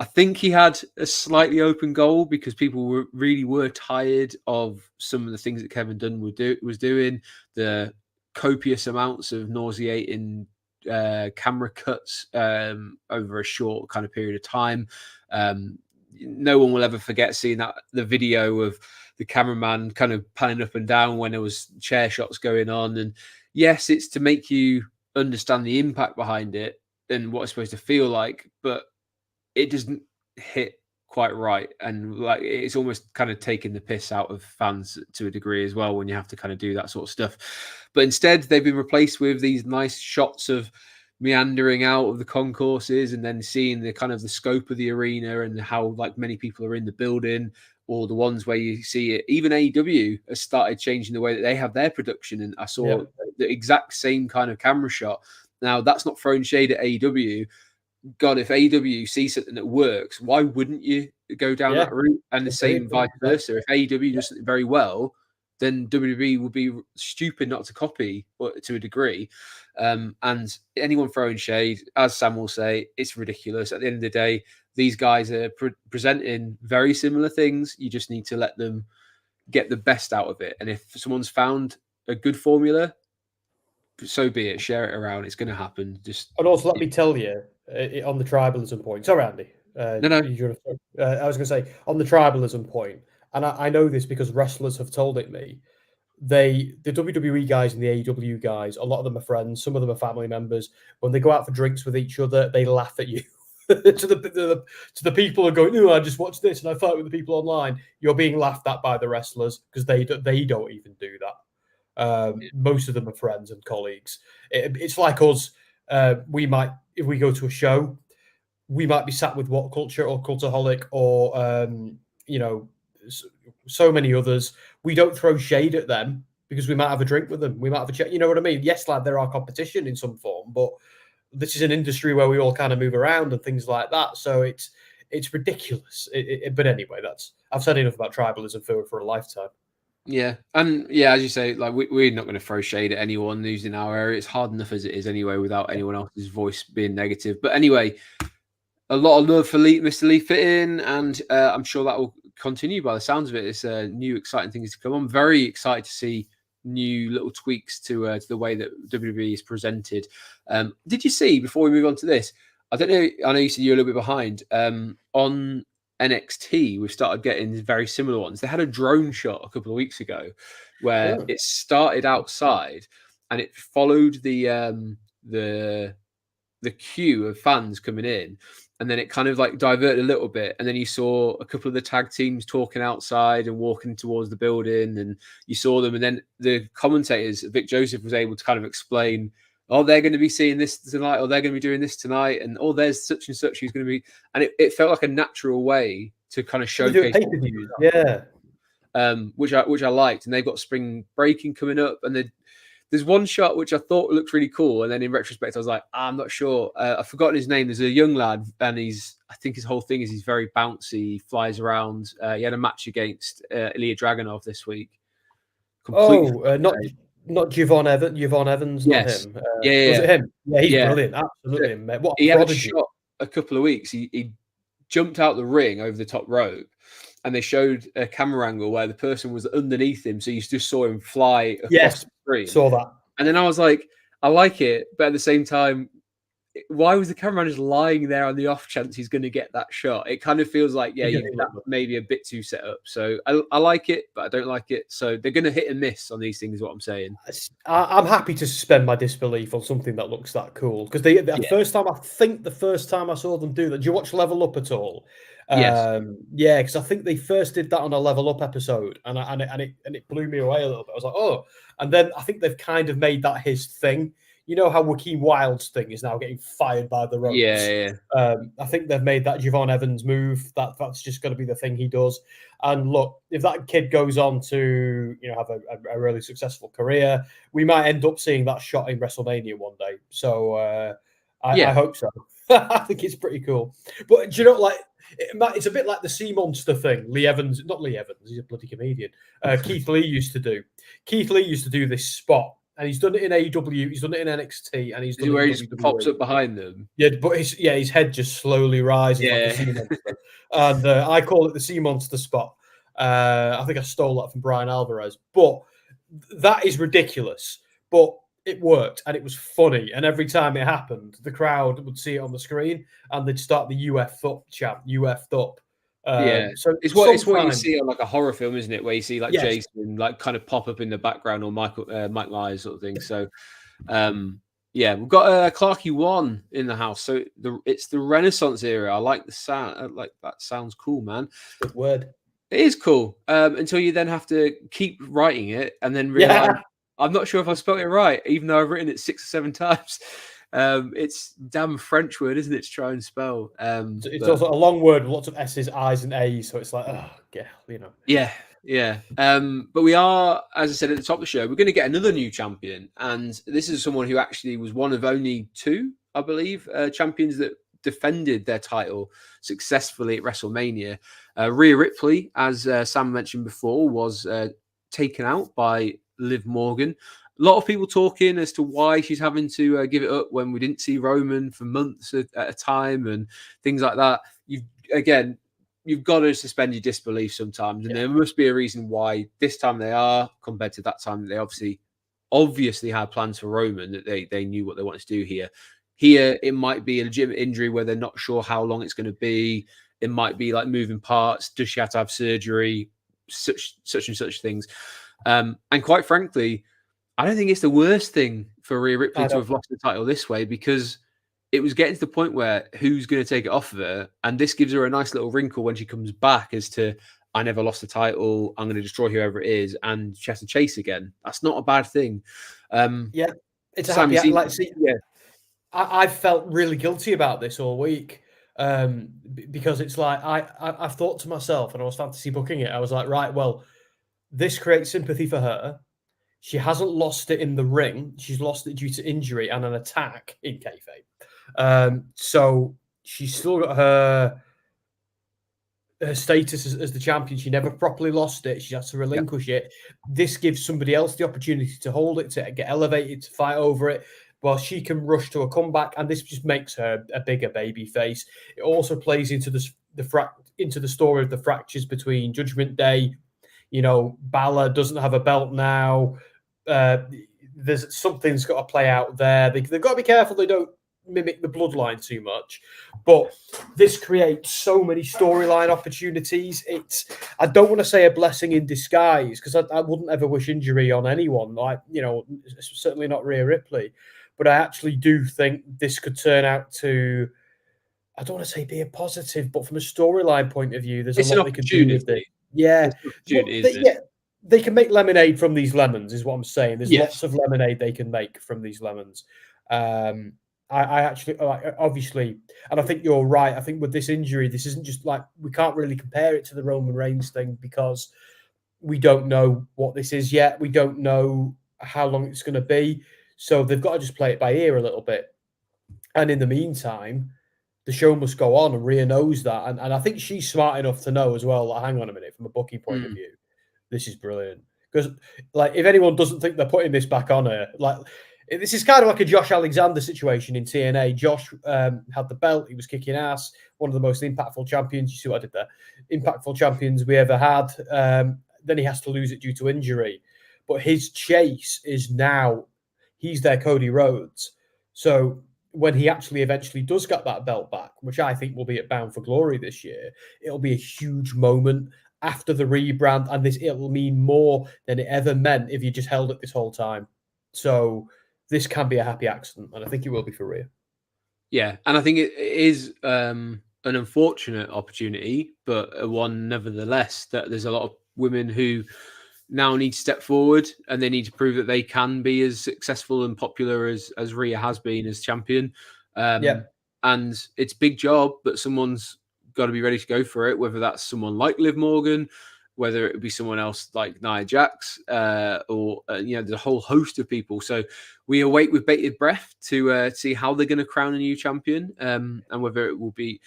I think he had a slightly open goal because people really were tired of some of the things that Kevin Dunn was doing, the copious amounts of nauseating camera cuts over a short kind of period of time. No one will ever forget seeing the video of the cameraman kind of panning up and down when there was chair shots going on. And yes, it's to make you understand the impact behind it and what it's supposed to feel like, but it doesn't hit quite right. And like, it's almost kind of taking the piss out of fans to a degree as well when you have to kind of do that sort of stuff. But instead, they've been replaced with these nice shots of meandering out of the concourses and then seeing the kind of the scope of the arena and how like many people are in the building, or the ones where you see it. Even AEW has started changing the way that they have their production. And I saw the exact same kind of camera shot. Now, that's not throwing shade at AEW. God, if AEW sees something that works, why wouldn't you go down that route? And the same vice versa. If AEW does something very well, then WWE will be stupid not to copy to a degree. And anyone throwing shade, as Sam will say, it's ridiculous. At the end of the day, these guys are presenting very similar things. You just need to let them get the best out of it. And if someone's found a good formula, so be it. Share it around. It's going to happen. And also, let me tell you, on the tribalism point. Sorry, Andy. No. I was going to say, on the tribalism point, and I know this because wrestlers have told it me, the WWE guys and the AEW guys, a lot of them are friends, some of them are family members. When they go out for drinks with each other, they laugh at you. to the people who are going, "Oh, I just watched this and I fight with the people online." You're being laughed at by the wrestlers because they don't even do that. Most of them are friends and colleagues. It's like us. We might, if we go to a show, we might be sat with What Culture or Cultaholic or so many others. We don't throw shade at them because we might have a drink with them. We might have a chat. You know what I mean? Yes, lad, there are competition in some form, but this is an industry where we all kind of move around and things like that. So it's ridiculous. But anyway, I've said enough about tribalism for a lifetime. Yeah, and yeah, as you say, like we're not going to throw shade at anyone who's in our area. It's hard enough as it is anyway, without anyone else's voice being negative. But anyway, a lot of love for Mr. Lee Fitting, and I'm sure that will continue by the sounds of it. It's new, exciting things to come. I'm very excited to see new little tweaks to the way that WWE is presented. Did you see, before we move on to this, I don't know, I know you said you're a little bit behind, on NXT, we've started getting very similar ones. They had a drone shot a couple of weeks ago where it started outside and it followed the queue of fans coming in, and then it kind of like diverted a little bit, and then you saw a couple of the tag teams talking outside and walking towards the building, and you saw them, and then the commentators, Vic Joseph, was able to kind of explain, oh, they're going to be seeing this tonight, or they're going to be doing this tonight, and oh, there's such and such who's going to be, and it felt like a natural way to kind of showcase, which I liked. And they've got spring breaking coming up, and there's one shot which I thought looked really cool, and then in retrospect I was like, I'm not sure. I've forgotten his name. There's a young lad, and I think his whole thing is he's very bouncy, he flies around. He had a match against Ilya Dragunov this week. Not Yvonne Evans, yes. Not him. Was it him? Yeah, he's brilliant. Absolutely. What a had a shot a couple of weeks. He jumped out the ring over the top rope, and they showed a camera angle where the person was underneath him, so you just saw him fly across the screen. Saw that. And then I was like, I like it, but at the same time, why was the cameraman just lying there on the off chance he's going to get that shot? It kind of feels like, that's maybe a bit too set up. So I like it, but I don't like it. So they're going to hit and miss on these things, is what I'm saying. I'm happy to suspend my disbelief on something that looks that cool. Because the first time I saw them do that, did you watch Level Up at all? Yes. Because I think they first did that on a Level Up episode, and it blew me away a little bit. I was like, oh, and then I think they've kind of made that his thing. You know how Joaquin Wilde's thing is now getting fired by the ropes. Yeah. I think they've made that Javon Evans move. That's just going to be the thing he does. And look, if that kid goes on to have a really successful career, we might end up seeing that shot in WrestleMania one day. So I hope so. I think it's pretty cool. But do you know, like, it's a bit like the Sea Monster thing. Lee Evans, not Lee Evans, he's a bloody comedian. Keith Lee used to do. Keith Lee used to do this spot, and he's done it in AEW, he's done it in NXT, and he's done it where in he just pops up behind them. Yeah, but his head just slowly rises like a sea monster, and I call it the Sea Monster spot. I think I stole that from Brian Alvarez, but that is ridiculous. But it worked, and it was funny. And every time it happened, the crowd would see it on the screen, and they'd start the UF up chant, UF'd up. So it's what you see on like a horror film, isn't it? Where you see like Jason like kind of pop up in the background, or Mike Myers sort of thing. So, we've got Clarky One in the house. So it's the Renaissance era. I like the sound. Like that sounds cool, man. Good word. It is cool. Until you then have to keep writing it and then realize I'm not sure if I spelled it right, even though I've written it 6 or 7 times. It's damn French word, isn't it, to try and spell? It's also a long word with lots of S's, I's, and A's. So it's like, Yeah. But we are, as I said at the top of the show, we're going to get another new champion. And this is someone who actually was one of only 2, I believe, champions that defended their title successfully at WrestleMania. Rhea Ripley, as Sam mentioned before, was taken out by Liv Morgan. A lot of people talking as to why she's having to give it up when we didn't see Roman for months at a time and things like that. You've got to suspend your disbelief sometimes, and there must be a reason why this time they are compared to that time. They obviously had plans for Roman, that they knew what they wanted to do here. Here, it might be a legitimate injury where they're not sure how long it's going to be. It might be like moving parts. Does she have to have surgery? Such and such things. And quite frankly, I don't think it's the worst thing for Rhea Ripley to have lost the title this way, because it was getting to the point where who's going to take it off of her? And this gives her a nice little wrinkle when she comes back as to, I never lost the title. I'm going to destroy whoever it is. And she has to chase again. That's not a bad thing. It's a happy, I've felt really guilty about this all week. Because it's like, I've thought to myself, and I was fantasy booking it. I was like, right, well, this creates sympathy for her. She hasn't lost it in the ring. She's lost it due to injury and an attack in kayfabe. So she's still got her status as the champion. She never properly lost it. She has to relinquish it. This gives somebody else the opportunity to hold it, to get elevated, to fight over it, while she can rush to a comeback. And this just makes her a bigger baby face. It also plays into the story of the fractures between Judgment Day. Balor doesn't have a belt now. There's something's got to play out there. They've got to be careful they don't mimic the bloodline too much. But this creates so many storyline opportunities. I don't want to say a blessing in disguise, because I wouldn't ever wish injury on anyone. Certainly not Rhea Ripley. But I actually do think this could turn out to, I don't want to say be a positive, but from a storyline point of view, there's a lot they can do with it. Yeah. They can make lemonade from these lemons, is what I'm saying. There's lots of lemonade they can make from these lemons. I actually, obviously, and I think you're right. I think with this injury, this isn't just like, we can't really compare it to the Roman Reigns thing, because we don't know what this is yet. We don't know how long it's going to be. So they've got to just play it by ear a little bit. And in the meantime, the show must go on, and Rhea knows that. And I think she's smart enough to know as well, like, hang on a minute, from a booking point of view, this is brilliant. Because, like, if anyone doesn't think they're putting this back on her, like, this is kind of like a Josh Alexander situation in TNA. Josh had the belt. He was kicking ass. One of the most impactful champions. You see what I did there? Impactful champions we ever had. Then he has to lose it due to injury. But his chase is now, he's their Cody Rhodes. So when he actually eventually does get that belt back, which I think will be at Bound for Glory this year, it'll be a huge moment after the rebrand, and it'll mean more than it ever meant if you just held it this whole time. So this can be a happy accident, and I think it will be for Rhea. Yeah, and I think it is an unfortunate opportunity, but one nevertheless, that there's a lot of women who now need to step forward, and they need to prove that they can be as successful and popular as Rhea has been as champion. And it's a big job, but someone's got to be ready to go for it, whether that's someone like Liv Morgan, whether it would be someone else like Nia Jax or there's a whole host of people. So we await with bated breath to see how they're going to crown a new champion, and whether it will be.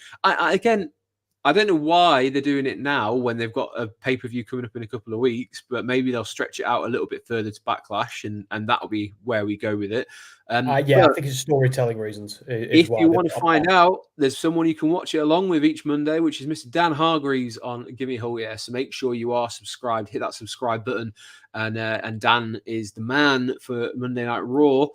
I don't know why they're doing it now when they've got a pay-per-view coming up in a couple of weeks, but maybe they'll stretch it out a little bit further to Backlash, and that'll be where we go with it. I think it's storytelling reasons. If you want to find out, there's someone you can watch it along with each Monday, which is Mr. Dan Hargreaves on Give Me a Hell Yeah. So make sure you are subscribed, hit that subscribe button, and Dan is the man for Monday Night Raw.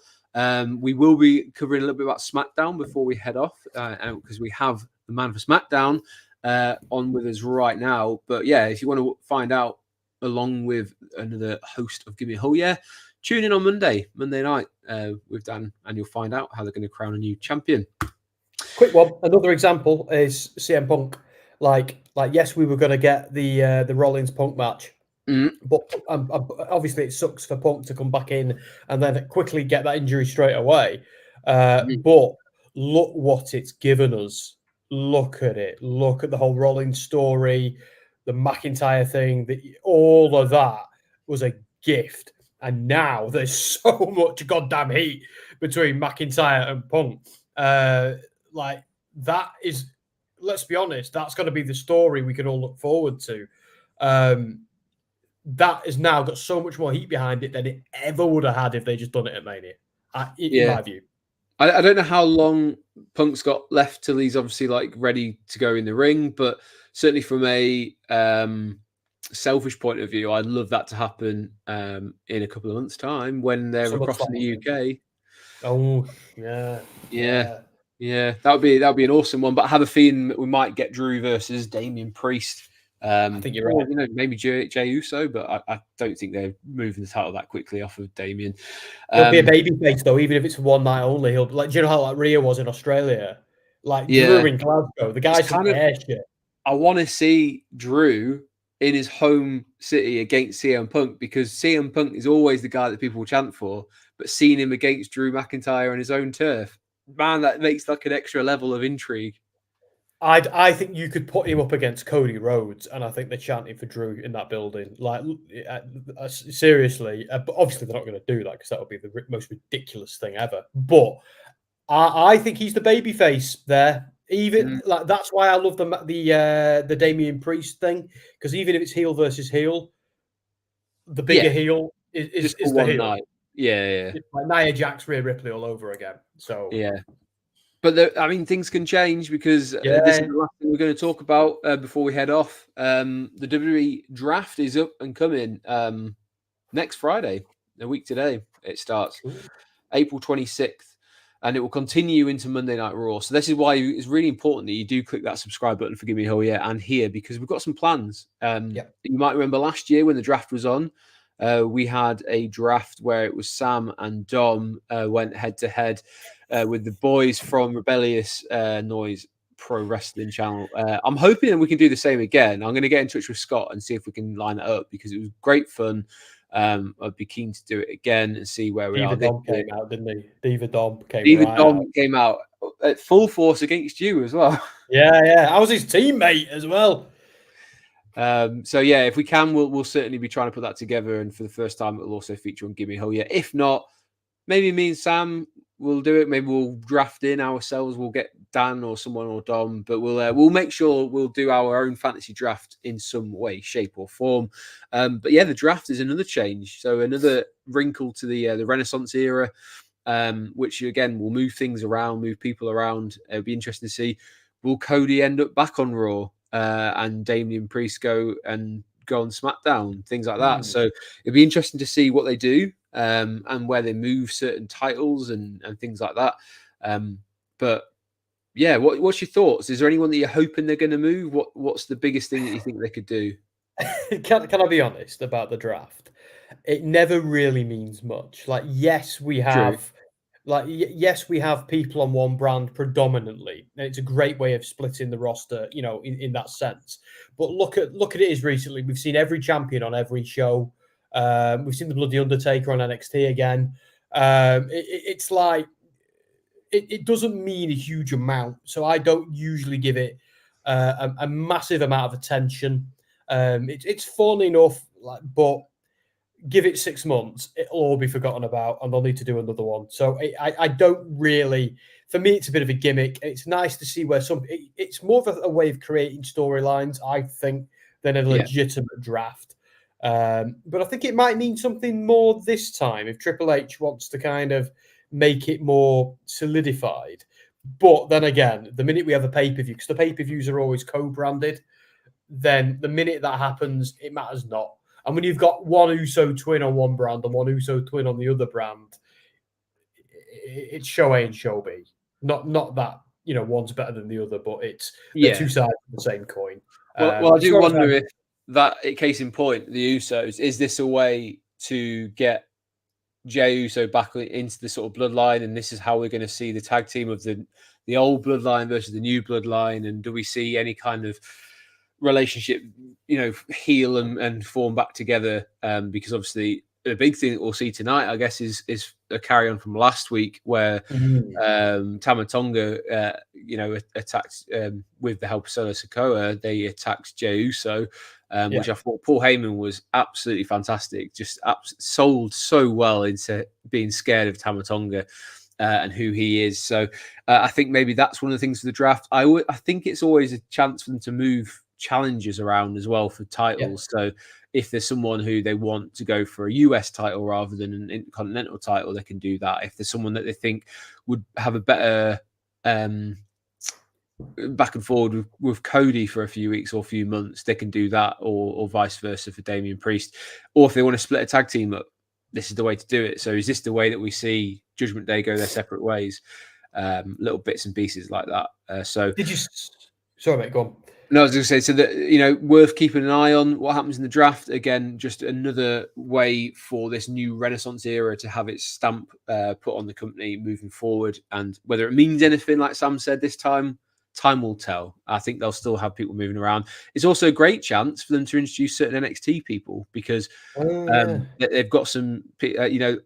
We will be covering a little bit about SmackDown before we head off, because we have the man for SmackDown on with us right now. But yeah, if you want to find out along with another host of Give Me a Hell Yeah, tune in on Monday night with Dan, and you'll find out how they're going to crown a new champion. Quick one. Another example is CM Punk. Like yes, we were going to get the Rollins Punk match, but obviously it sucks for Punk to come back in and then quickly get that injury straight away. But look what it's given us. Look at it. Look at the whole Rollins story, the McIntyre thing. All of that was a gift. And now there's so much goddamn heat between McIntyre and Punk. Like that is, let's be honest, that's going to be the story we can all look forward to. That has now got so much more heat behind it than it ever would have had if they just done it at Mania, in my view. I don't know how long Punk's got left till he's obviously like ready to go in the ring, but certainly from a selfish point of view, I'd love that to happen in a couple of months' time when they're across in the UK. Oh yeah. That would be an awesome one. But I have a feeling we might get Drew versus Damian Priest. I think you're right. Maybe Jey Uso, but I don't think they're moving the title that quickly off of Damian. He'll be a babyface though, even if it's one night only. He'll do you know how like Rhea was in Australia, Drew in Glasgow. The guy's some air shit. I want to see Drew in his home city against CM Punk, because CM Punk is always the guy that people will chant for, but seeing him against Drew McIntyre on his own turf, man, that makes like an extra level of intrigue. I think you could put him up against Cody Rhodes, and I think they're chanting for Drew in that building. Like, seriously, but obviously they're not going to do that because that would be the most ridiculous thing ever. But I think he's the babyface there. Even like that's why I love the Damian Priest thing, because even if it's heel versus heel, the bigger heel is the heel. Night. Yeah. It's like Nia Jax, Rhea Ripley all over again. So yeah. But things can change, because this is the last thing we're going to talk about before we head off. The WWE draft is up and coming next Friday, a week today. It starts April 26th, and it will continue into Monday Night Raw. So this is why it's really important that you do click that subscribe button for Give Me a Hell Yeah and here, because we've got some plans. You might remember last year when the draft was on, we had a draft where it was Sam and Dom went head-to-head with the boys from Rebellious Noise Pro Wrestling channel. I'm hoping that we can do the same again. I'm going to get in touch with Scott and see if we can line it up, because it was great fun. I'd be keen to do it again and see where we are. Dom came out, didn't he? Diva Dom came out at full force against you as well. Yeah. I was his teammate as well. So yeah, if we can, we'll certainly be trying to put that together. And for the first time, it'll also feature on Give Me a Hell Yeah. If not, maybe me and Sam will do it. Maybe we'll draft in ourselves. We'll get Dan or someone or Dom, but we'll make sure we'll do our own fantasy draft in some way, shape, or form. But yeah, the draft is another change, so another wrinkle to the Renaissance era, which again will move things around, move people around. It'll be interesting to see. Will Cody end up back on Raw and Damian Priest go on SmackDown, things like that. So it'll be interesting to see what they do and where they move certain titles and things like that. But yeah, what's your thoughts? Is there anyone that you're hoping they're going to move? What's the biggest thing that you think they could do? Can I be honest about the draft? It never really means much. Like, yes, we have. True. Yes, we have people on one brand predominantly, and it's a great way of splitting the roster, in that sense. But look at it as recently. We've seen every champion on every show. We've seen the Bloody Undertaker on NXT again. It's like it doesn't mean a huge amount, so I don't usually give it a massive amount of attention. It's fun enough, but give it 6 months, it'll all be forgotten about, and they'll need to do another one. So I don't really. For me, it's a bit of a gimmick. It's nice to see where it's more of a way of creating storylines, I think, than a legitimate draft. But I think it might mean something more this time if Triple H wants to kind of make it more solidified. But then again, the minute we have a pay-per-view, because the pay-per-views are always co-branded, then the minute that happens, it matters not. And when you've got one Uso twin on one brand and one Uso twin on the other brand, it's show A and show B. Not that one's better than the other, but they're two sides of the same coin. Well, I do wonder if that, case in point, the Usos, is this a way to get Jey Uso back into the sort of bloodline, and this is how we're going to see the tag team of the old bloodline versus the new bloodline, and do we see any kind of relationship, heal and form back together? Because obviously the big thing that we'll see tonight, I guess, is a carry on from last week where Tama Tonga, attacked with the help of Solo Sikoa. They attacked Jey Uso, which I thought Paul Heyman was absolutely fantastic. Just sold so well into being scared of Tama Tonga and who he is. So I think maybe that's one of the things for the draft. I think it's always a chance for them to move challengers around as well for titles. So if there's someone who they want to go for a US title rather than an Intercontinental title, they can do that. If there's someone that they think would have a better back and forward with Cody for a few weeks or a few months, they can do that, or vice versa for Damian Priest. Or if they want to split a tag team up, this is the way to do it. So is this the way that we see Judgment Day go their separate ways? Little bits and pieces like that. Sorry, mate, go on. No, I was going to say, so that, worth keeping an eye on what happens in the draft. Again, just another way for this new Renaissance era to have its stamp put on the company moving forward. And whether it means anything, like Sam said this time will tell. I think they'll still have people moving around. It's also a great chance for them to introduce certain NXT people because they've got some,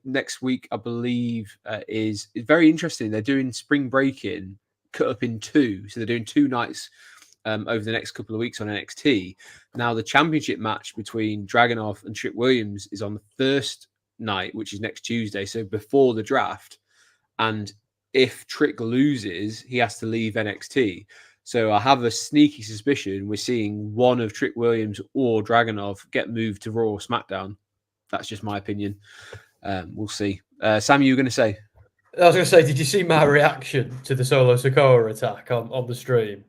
next week, I believe, is very interesting. They're doing spring break-in cut up in 2. So they're doing 2 nights over the next couple of weeks on NXT. Now, the championship match between Dragunov and Trick Williams is on the first night, which is next Tuesday, so before the draft. And if Trick loses, he has to leave NXT. So I have a sneaky suspicion we're seeing one of Trick Williams or Dragunov get moved to Raw or SmackDown. That's just my opinion. We'll see. Sam, you were going to say? I was going to say, did you see my reaction to the Solo Sikoa attack on the stream?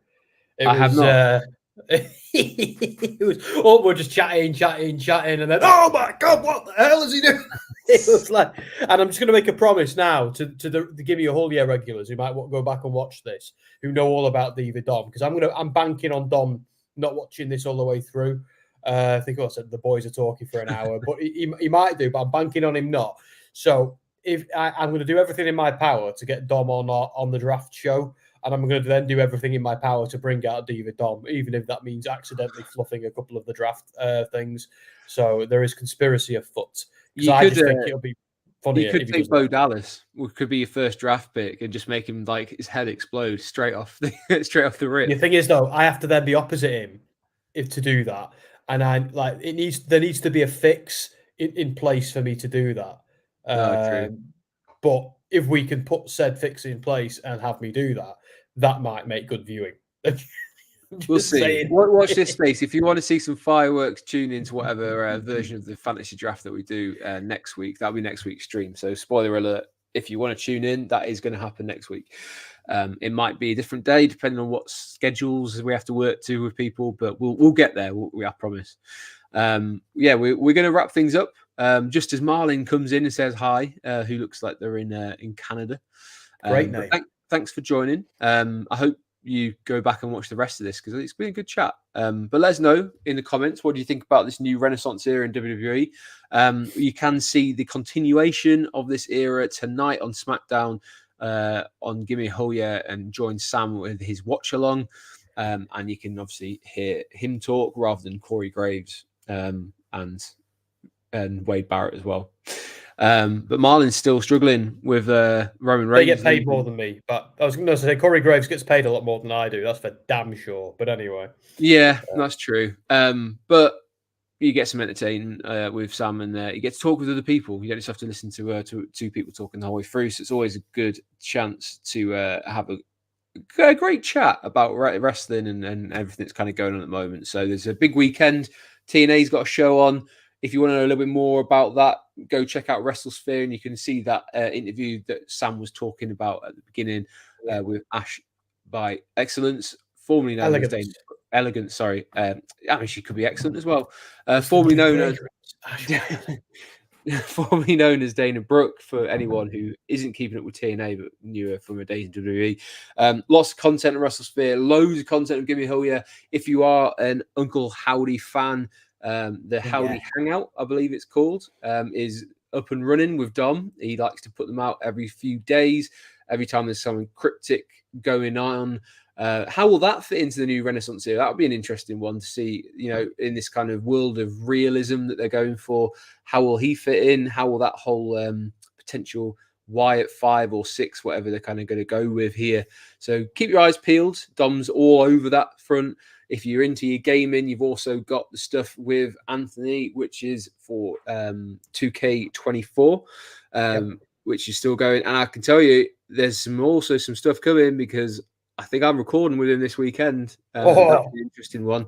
I have not. It was, we're just chatting, and then, oh my God, what the hell is he doing? It was like, and I'm just going to make a promise now to the Gimme a Whole Year regulars who might go back and watch this, who know all about Diva Dom, because I'm banking on Dom not watching this all the way through. I think I said the boys are talking for an hour, but he might do, but I'm banking on him not. So if I'm going to do everything in my power to get Dom on the draft show. And I'm going to then do everything in my power to bring out Diva Dom, even if that means accidentally fluffing a couple of the draft things. So there is conspiracy afoot. Because I just think it'll be funny. You could take Bo Dallas, which could be your first draft pick, and just make him like his head explode straight off the rip. The thing is, though, I have to then be opposite him to do that, and there needs to be a fix in place for me to do that. True. But if we can put said fix in place and have me do that, that might make good viewing. We'll see. Watch this space. If you want to see some fireworks, tune into whatever version of the fantasy draft that we do next week. That'll be next week's stream. So spoiler alert, if you want to tune in, that is going to happen next week. It might be a different day, depending on what schedules we have to work to with people, but we'll get there. I promise. We're going to wrap things up. Just as Marlin comes in and says hi, who looks like they're in Canada. Great name. Thanks for joining. I hope you go back and watch the rest of this because it's been a good chat. But let us know in the comments, what do you think about this new Renaissance era in WWE? You can see the continuation of this era tonight on SmackDown on Gimme a Whole Year and join Sam with his watch along. And you can obviously hear him talk rather than Corey Graves and Wade Barrett as well. But Marlon's still struggling with Roman Reigns. They get paid more than me, but I was going to say Corey Graves gets paid a lot more than I do. That's for damn sure. But anyway, yeah, that's true. But you get some entertaining with Sam, and you get to talk with other people. You don't just have to listen to two people talking the whole way through. So it's always a good chance to have a great chat about wrestling and everything that's kind of going on at the moment. So there's a big weekend. TNA's got a show on. If you want to know a little bit more about that, go check out WrestleSphere, and you can see that interview that Sam was talking about at the beginning with Ash by Excellence, formerly known as Dana Elegance. Sorry, I mean she could be excellent as well. Formerly known as formerly known as Dana Brooke, for anyone who isn't keeping up with TNA but knew her from her days in WWE. Lots of content on WrestleSphere, loads of content on Gimme Hillier. If you are an Uncle Howdy fan, the Howdy Hangout, I believe it's called, is up and running with Dom. He likes to put them out every few days, every time there's something cryptic going on. How will that fit into the new Renaissance era? That would be an interesting one to see, in this kind of world of realism that they're going for. How will he fit in? How will that whole potential Wyatt 5 or 6, whatever they're kind of going to go with here? So keep your eyes peeled. Dom's all over that front. If you're into your gaming, you've also got the stuff with Anthony, which is for 2K24, which is still going. And I can tell you, there's also some stuff coming, because I think I'm recording with him this weekend. That's an interesting one.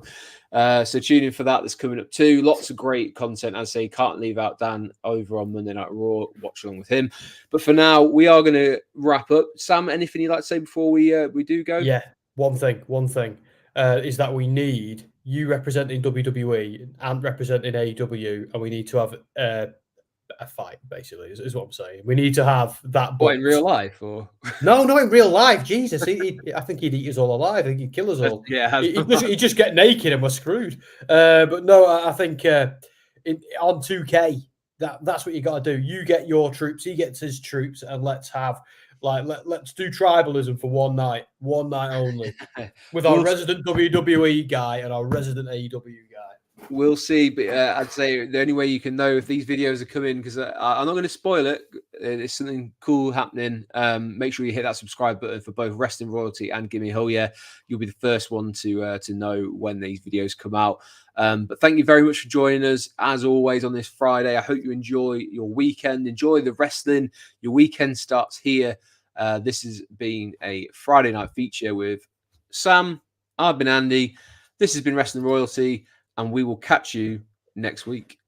So tune in for that. That's coming up too. Lots of great content. As I say, can't leave out Dan over on Monday Night Raw. Watch along with him. But for now, we are going to wrap up. Sam, anything you'd like to say before we do go? Yeah, one thing is that we need you representing WWE and representing AEW, and we need to have a fight, basically, is what I'm saying. We need to have that. What, in real life? Or No, not in real life. Jesus, I think he'd eat us all alive. I think he'd kill us all. Yeah, he'd just get naked and we're screwed. But no, I think on 2K, that's what you got to do. You get your troops, he gets his troops, and let's have let's do tribalism for one night only, with our resident WWE guy and our resident AEW guy. We'll see, but I'd say the only way you can know if these videos are coming, because I'm not going to spoil it, there's something cool happening. Make sure you hit that subscribe button for both Wrestling Royalty and Gimme Hell Yeah. You'll be the first one to know when these videos come out. But thank you very much for joining us, as always, on this Friday. I hope you enjoy your weekend, enjoy the wrestling. Your weekend starts here. This has been a Friday night feature with Sam. I've been Andy. This has been Wrestling Royalty, and we will catch you next week.